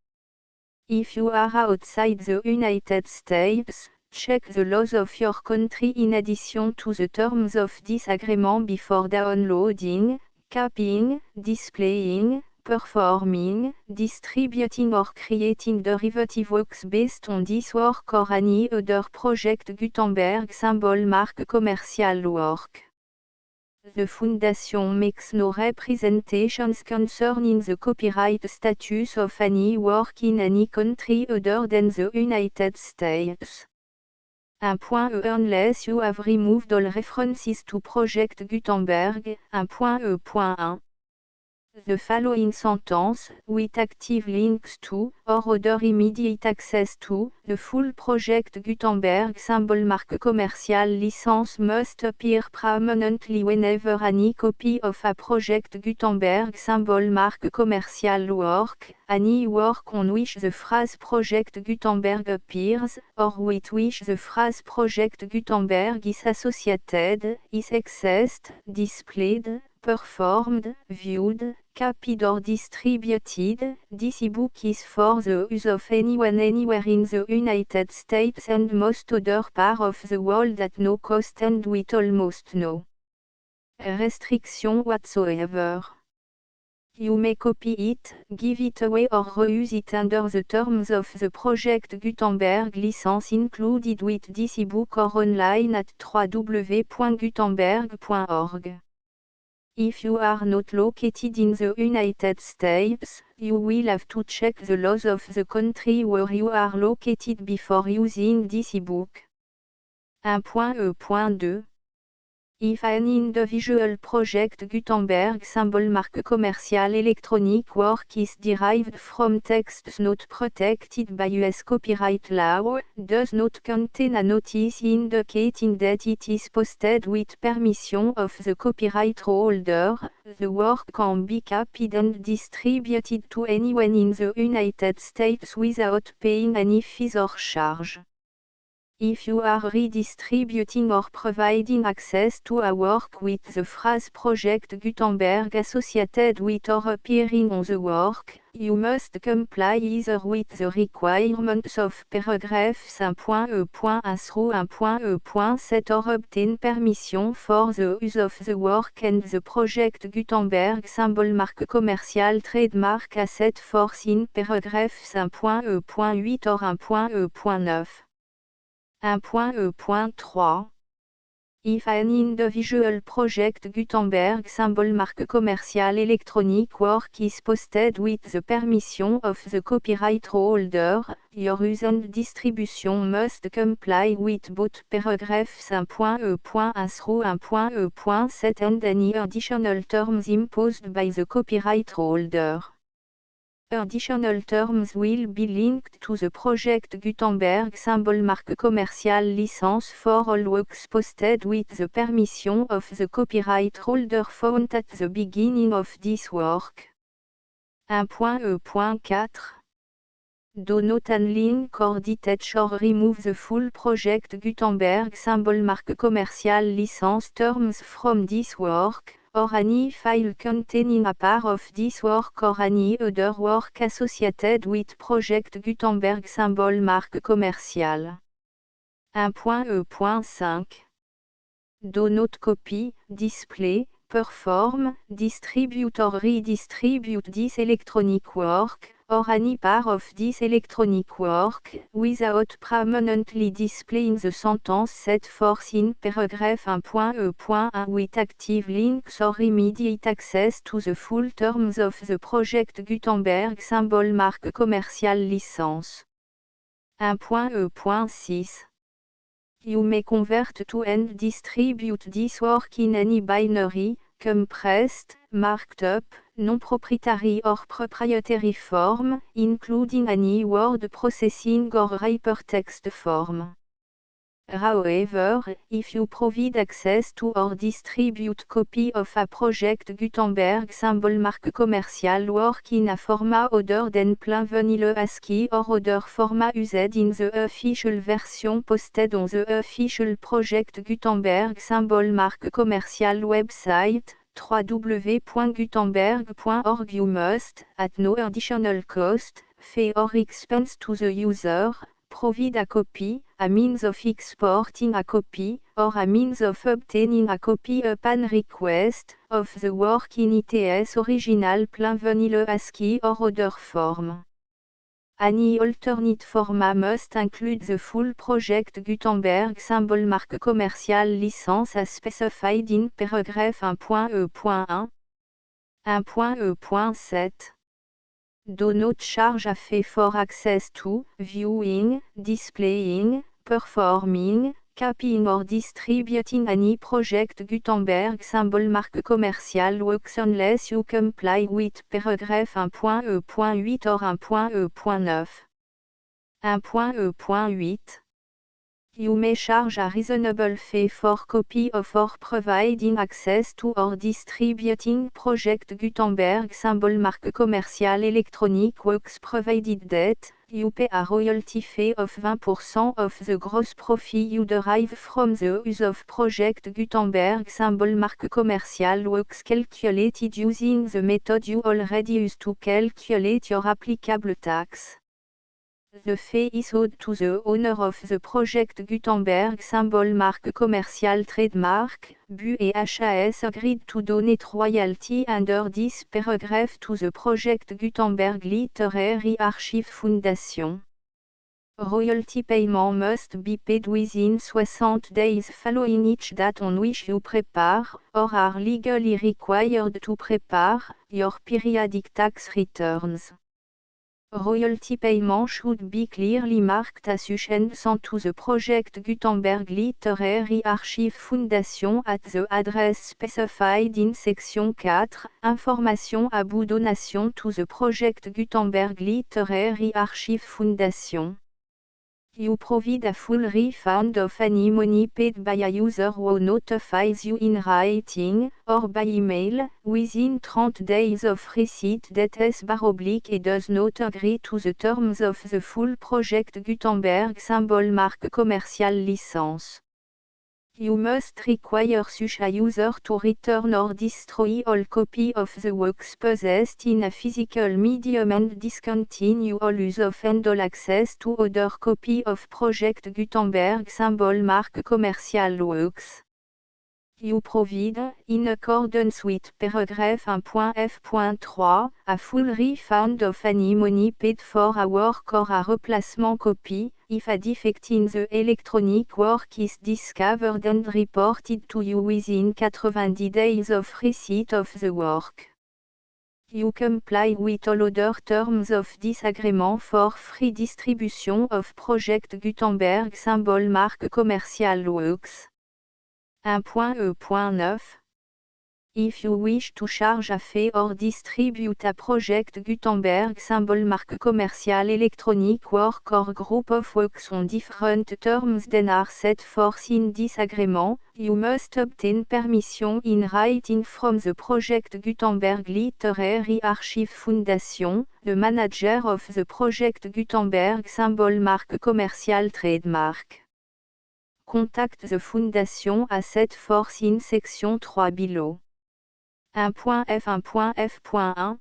If you are outside the United States, check the laws of your country in addition to the terms of this agreement before downloading, copying, displaying, performing, distributing or creating derivative works based on this work or any other Project Gutenberg symbol marque commercial work. The Foundation makes no representations concerning the copyright status of any work in any country other than the United States. 1.e Unless you have removed all references to Project Gutenberg. 1.e.1 The following sentence, with active links to, or other immediate access to, the full project Gutenberg symbol marque commercial license must appear prominently whenever any copy of a project Gutenberg symbol marque commercial work, any work on which the phrase project Gutenberg appears, or with which the phrase project Gutenberg is associated, is accessed, displayed, performed, viewed, copied or distributed. This e-book is for the use of anyone anywhere in the United States and most other parts of the world at no cost and with almost no restriction whatsoever. You may copy it, give it away or reuse it under the terms of the Project Gutenberg license included with this e-book or online at www.gutenberg.org. If you are not located in the United States, you will have to check the laws of the country where you are located before using this e-book. 1.E.2 If an individual project Gutenberg symbol marque commercial electronic work is derived from texts not protected by US copyright law, does not contain a notice indicating that it is posted with permission of the copyright holder, the work can be copied and distributed to anyone in the United States without paying any fees or charge. If you are redistributing or providing access to a work with the phrase Project Gutenberg associated with or appearing on the work, you must comply either with the requirements of paragraphs 1.E.1 through 1.E.7 or obtain permission for the use of the work and the Project Gutenberg symbol marque commercial trademark as set forth in paragraphs 1.E.8 or 1.E.9. 1.E.3 If an individual project Gutenberg symbol marque commercial electronic work is posted with the permission of the copyright holder, your use and distribution must comply with both paragraphs 1.E.1 through 1.E.7 and any additional terms imposed by the copyright holder. Additional terms will be linked to the Project Gutenberg symbol marque commercial license for all works posted with the permission of the copyright holder found at the beginning of this work. 1.E.4 Do not unlink or detach or remove the full Project Gutenberg symbol marque commercial license terms from this work, or any file containing a part of this work or any other work associated with Project Gutenberg symbol marque commercial. 1.E.5 Do not copy, display, perform, distribute or redistribute this electronic work, or any part of this electronic work, without permanently displaying the sentence set forth in paragraph 1.E.1 with active links or immediate access to the full terms of the Project Gutenberg symbol marque commercial license. 1.E.6 You may convert to and distribute this work in any binary, compressed, marked up, non-proprietary or proprietary form, including any word processing or hypertext form. However, if you provide access to or distribute copy of a Project Gutenberg symbol marque commercial work in a format other than plain vanilla ASCII or other format used in the official version posted on the official Project Gutenberg symbol marque commercial website, www.gutenberg.org you must, at no additional cost, fee or expense to the user, provide a copy, a means of exporting a copy, or a means of obtaining a copy upon request, of the work in its original plain vanilla ASCII or other form. Any alternate format must include the full Project Gutenberg symbol marque commercial license as specified in paragraph 1.E.1. 1.E.7 Do not charge a fee for access to, viewing, displaying, performing, copying or distributing any project Gutenberg symbol marque commerciale works unless you comply with paragraphe 1.e.8 or 1.e.9. 1.e.8. You may charge a reasonable fee for copy of or providing access to or distributing project Gutenberg symbol marque commerciale electronic works provided that you pay a royalty fee of 20% of the gross profit you derive from the use of project Gutenberg symbol marque commerciale works calculated using the method you already use to calculate your applicable tax. The fee is owed to the owner of the project Gutenberg symbol marque commerciale trademark, BU et HAS agreed to donate royalty under this paragraph to the project Gutenberg Literary Archive Foundation. Royalty payment must be paid within 60 days following each date on which you prepare, or are legally required to prepare, your periodic tax returns. Royalty payment should be clearly marked as sent to the project Gutenberg Literary Archive Foundation at the address specified in section 4, information about donation to the project Gutenberg Literary Archive Foundation. You provide a full refund of any money paid by a user who notifies you in writing, or by email, within 30 days of receipt that S// does not agree to the terms of the full project Gutenberg symbol marque commerciale license. You must require such a user to return or destroy all copy of the works possessed in a physical medium and discontinue all use of and all access to other copy of project Gutenberg symbol marque commerciale works. You provide, in accordance with paragraph 1.f.3, a full refund of any money paid for a work or a replacement copy, if a defect in the electronic work is discovered and reported to you within 90 days of receipt of the work. You comply with all other terms of this agreement for free distribution of project Gutenberg symbol marque commerciale works. 1.e.9. If you wish to charge a fee or distribute a project Gutenberg symbol marque commerciale electronic work or group of works on different terms than are set forth in this agreement, you must obtain permission in writing from the project Gutenberg Literary Archive Foundation, the manager of the project Gutenberg symbol marque commerciale trademark. Contact the Foundation as set forth in section 3 below. 1.f.1.f.1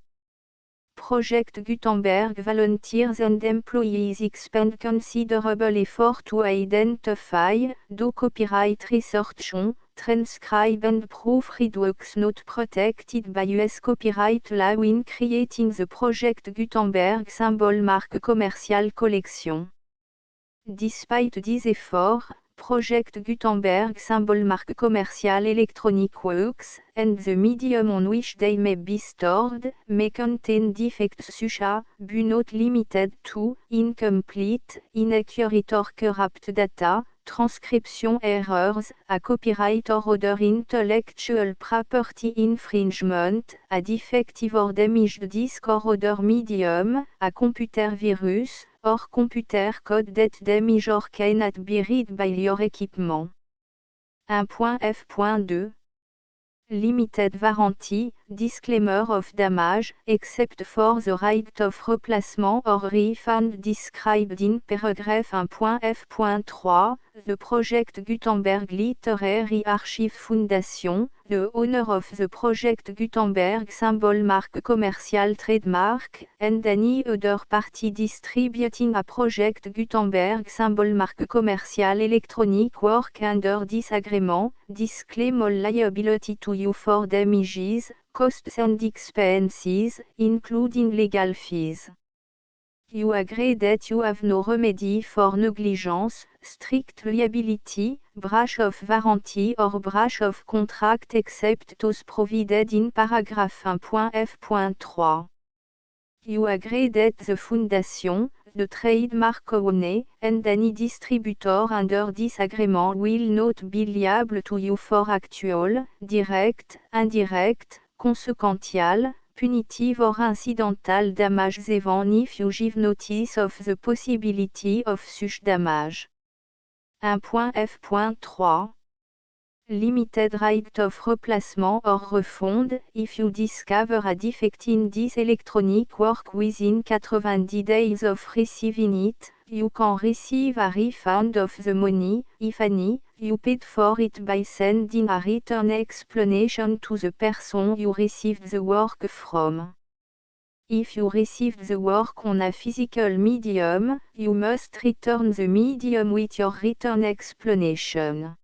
Project Gutenberg volunteers and employees expend considerable effort to identify, do copyright research on, transcribe and proofread works not protected by US copyright law in creating the project Gutenberg symbol marque commerciale collection. Despite these efforts, Project Gutenberg symbol marque commerciale electronic works, and the medium on which they may be stored, may contain defects such as, but not limited to, incomplete, inaccurate or corrupt data, transcription errors, a copyright or other intellectual property infringement, a defective or damaged disk or other medium, a computer virus, or computer code that damage or cannot be read by your equipment. 1.f.2 Limited warranty, disclaimer of damage, except for the right of replacement or refund described in paragraph 1.f.3, the project Gutenberg Literary Archive Foundation, the owner of the project Gutenberg symbol marque commerciale trademark, and any other party distributing a project Gutenberg symbol marque commerciale electronic work under this agreement, disclaim all liability to you for damages, costs and expenses, including legal fees. You agree that you have no remedy for negligence, strict liability, breach of warranty or breach of contract except those provided in paragraph 1.f.3. You agree that the Foundation, the trademark owner, and any distributor under this agreement will not be liable to you for actual, direct, indirect, consequential, punitive or incidental damages even if you give notice of the possibility of such damage. 1.f.3 Limited right of replacement or refund, if you discover a defect in this electronic work within 90 days of receiving it, you can receive a refund of the money, if any, you paid for it by sending a written explanation to the person you received the work from. If you received the work on a physical medium, you must return the medium with your written explanation.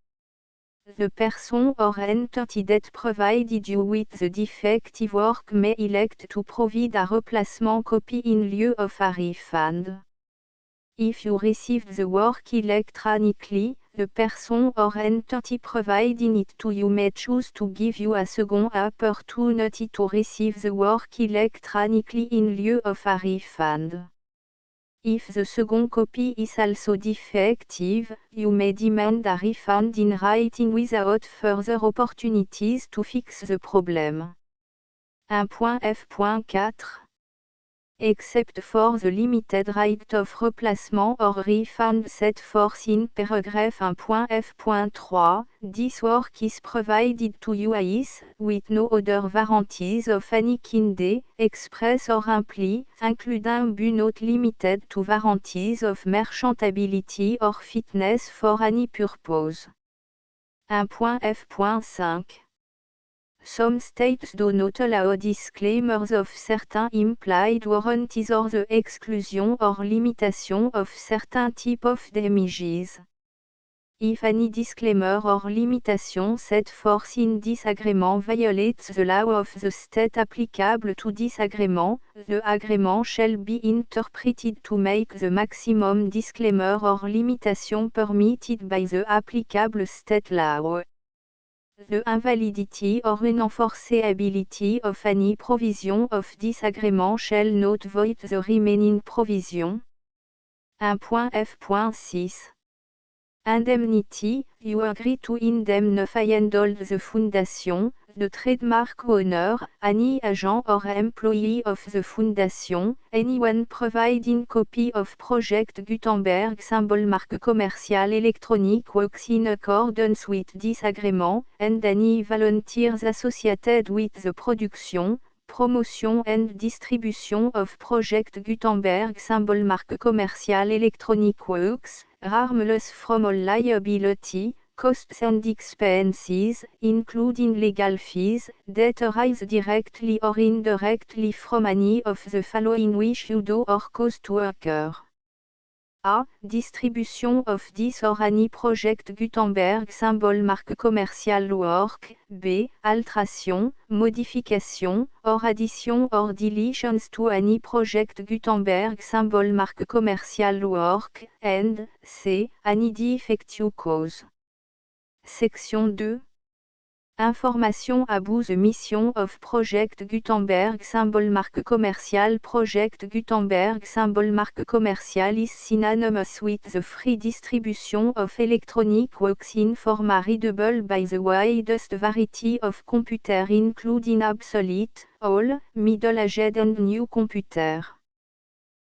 The person or entity that provided you with the defective work may elect to provide a replacement copy in lieu of a refund. If you received the work electronically, the person or entity providing it to you may choose to give you a second opportunity to receive the work electronically in lieu of a refund. If the second copy is also defective, you may demand a refund in writing without further opportunities to fix the problem. 1.f.4 Except for the limited right of replacement or refund set forth in paragraph 1.f.3, this work is provided to you as, with no other warranties of any kind, express or imply, including but not limited to warranties of merchantability or fitness for any purpose. 1.f.5 Some states do not allow disclaimers of certain implied warranties or the exclusion or limitation of certain type of damages. If any disclaimer or limitation set forth in this agreement violates the law of the state applicable to this agreement, the agreement shall be interpreted to make the maximum disclaimer or limitation permitted by the applicable state law. The invalidity or unenforceability of any provision of this agreement shall not void the remaining provision. 1.f.6 Indemnity, you agree to indemnify and hold the foundation, the trademark owner, any agent or employee of the foundation, anyone providing copy of Project Gutenberg symbol marque commercial electronic works in accordance with this agreement, and any volunteers associated with the production, promotion and distribution of Project Gutenberg symbol marque commercial electronic works, harmless from all liability, costs and expenses, including legal fees, that arise directly or indirectly from any of the following which you do or cause to occur. A. Distribution of this or any Project Gutenberg symbol marque commercial work. B. Alteration, modification, or addition or deletions to any Project Gutenberg symbol marque commercial work. And C. Any defective cause. Section 2. Information about the mission of Project Gutenberg symbol marque commercial. Project Gutenberg symbol marque commercial is synonymous with the free distribution of electronic works in format readable by the widest variety of computer including obsolete, old, middle-aged and new computer.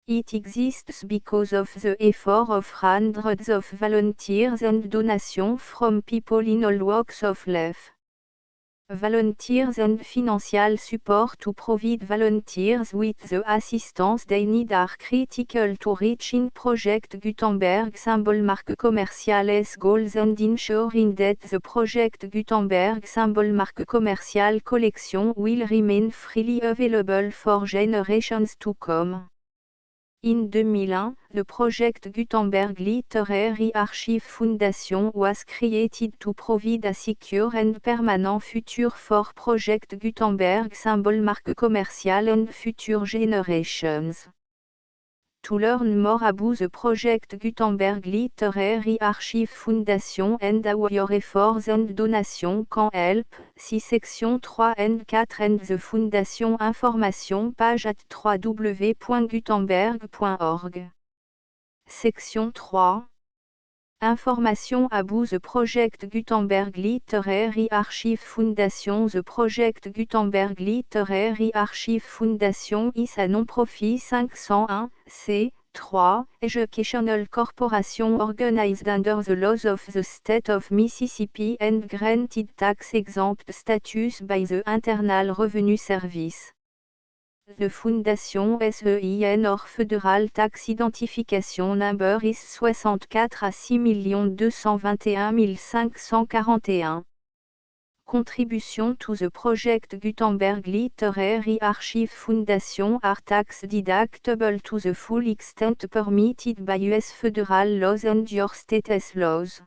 It exists because of the effort of hundreds of volunteers and donations from people in all walks of life. Volunteers and financial support to provide volunteers with the assistance they need are critical to reaching Project Gutenberg symbol marque commercial's goals and ensuring that the Project Gutenberg symbol marque commercial collection will remain freely available for generations to come. In 2001, the Project Gutenberg Literary Archive Foundation was created to provide a secure and permanent future for Project Gutenberg symbol marque commercial and future generations. To learn more about the Project Gutenberg Literary Archive Foundation and how your efforts and donations can help, see section 3 and 4 and the Foundation information page at www.gutenberg.org. Section 3. Information about the Project Gutenberg Literary Archive Foundation. The Project Gutenberg Literary Archive Foundation is a non-profit 501 c3 educational corporation organized under the laws of the state of Mississippi and granted tax-exempt status by the Internal Revenue Service. The Fondation SEIN or Federal Tax Identification Number is 64 à 6 221 541. Contribution to the Project Gutenberg Literary Archive Foundation are tax deductible to the full extent permitted by U.S. federal laws and your state's laws.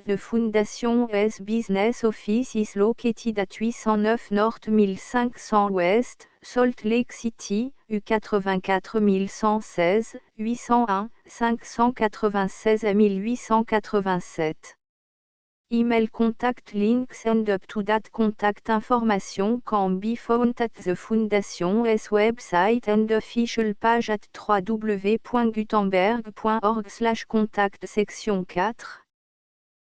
The Foundation's business office is located at 809 North 1500 West, Salt Lake City, U84 116, 801, 596 à 1887. Email contact links and up-to-date contact information can be found at the Foundation's website and official page at www.gutenberg.org/contact. Section 4.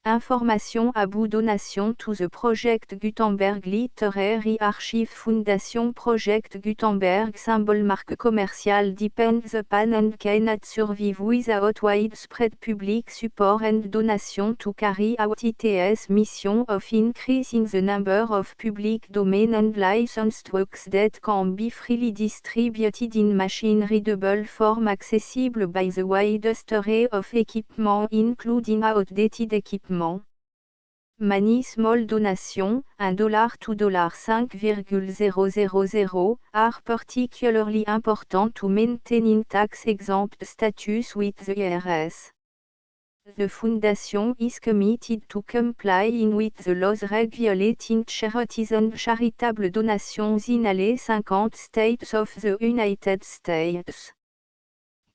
Information about donation to the Project Gutenberg Literary Archive Foundation. Project Gutenberg symbol marque commercial depends upon and cannot survive without widespread public support and donation to carry out its mission of increasing the number of public domain and licensed works that can be freely distributed in machine-readable form accessible by the widest array of equipment including outdated equipment. Many small donations, $1 to $5,000, are particularly important to maintaining tax-exempt status with the IRS. The Foundation is committed to complying with the laws regulating charities and charitable donations in all 50 states of the United States.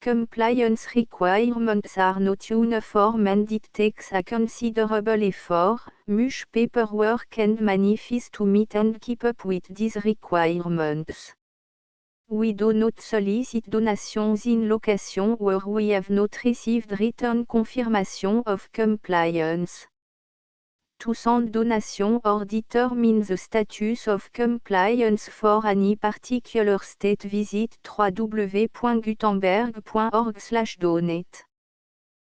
Compliance requirements are not uniform and it takes a considerable effort, much paperwork and money fees to meet and keep up with these requirements. We do not solicit donations in locations where we have not received written confirmation of compliance. To send donation or determine the status of compliance for any particular state, visit www.gutenberg.org/donate.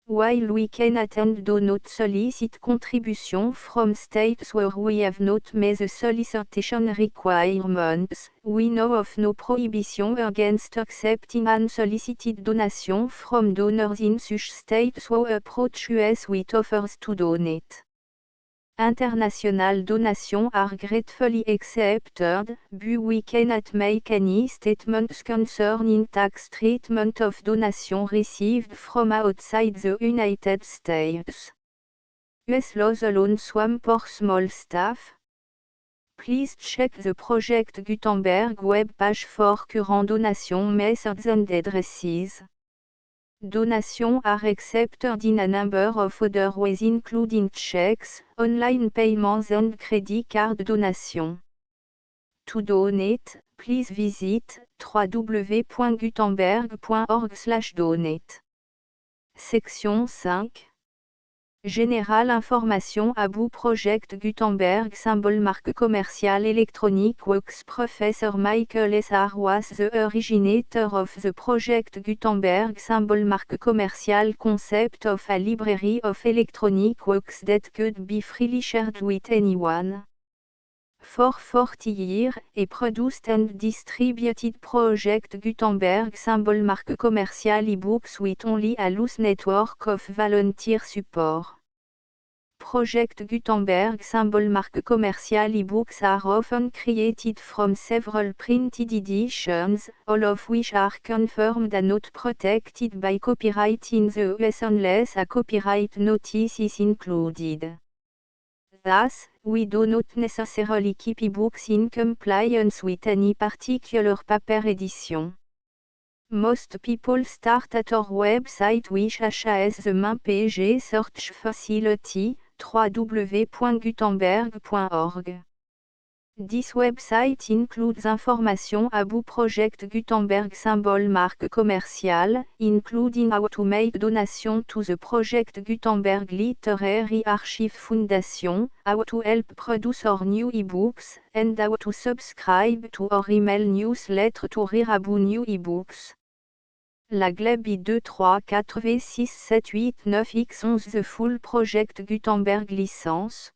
While we cannot and do not solicit contribution from states where we have not met the solicitation requirements, we know of no prohibition against accepting unsolicited donation from donors in such states who approach us with offers to donate. International donations are gratefully accepted, but we cannot make any statements concerning tax treatment of donations received from outside the United States. US laws alone swam for small staff. Please check the Project Gutenberg web page for current donation methods and addresses. Donations are accepted in a number of other ways including checks, online payments and credit card donations. To donate, please visit www.gutenberg.org/donate. Section 5. Général information about Project Gutenberg symbol marque commerciale Electronic Works. Professor Michael S. R. was the originator of the Project Gutenberg symbol marque commerciale concept of a library of electronic works that could be freely shared with anyone. For 40 years, he produced and distributed Project Gutenberg symbol marque commerciale ebooks with only a loose network of volunteer support. Project Gutenberg symbol marque commerciale ebooks are often created from several printed editions, all of which are confirmed and not protected by copyright in the US unless a copyright notice is included. Thus, we do not necessarily keep ebooks in compliance with any particular paper edition. Most people start at our website which has the main page search facility, www.gutenberg.org. This website includes information about Project Gutenberg symbol marque commercial, including how to make donation to the Project Gutenberg Literary Archive Foundation, how to help produce our new ebooks, and how to subscribe to our email newsletter to read about new ebooks. La gleb I2 3 4 V 6 7 8 9 X 11 The full Project Gutenberg licence.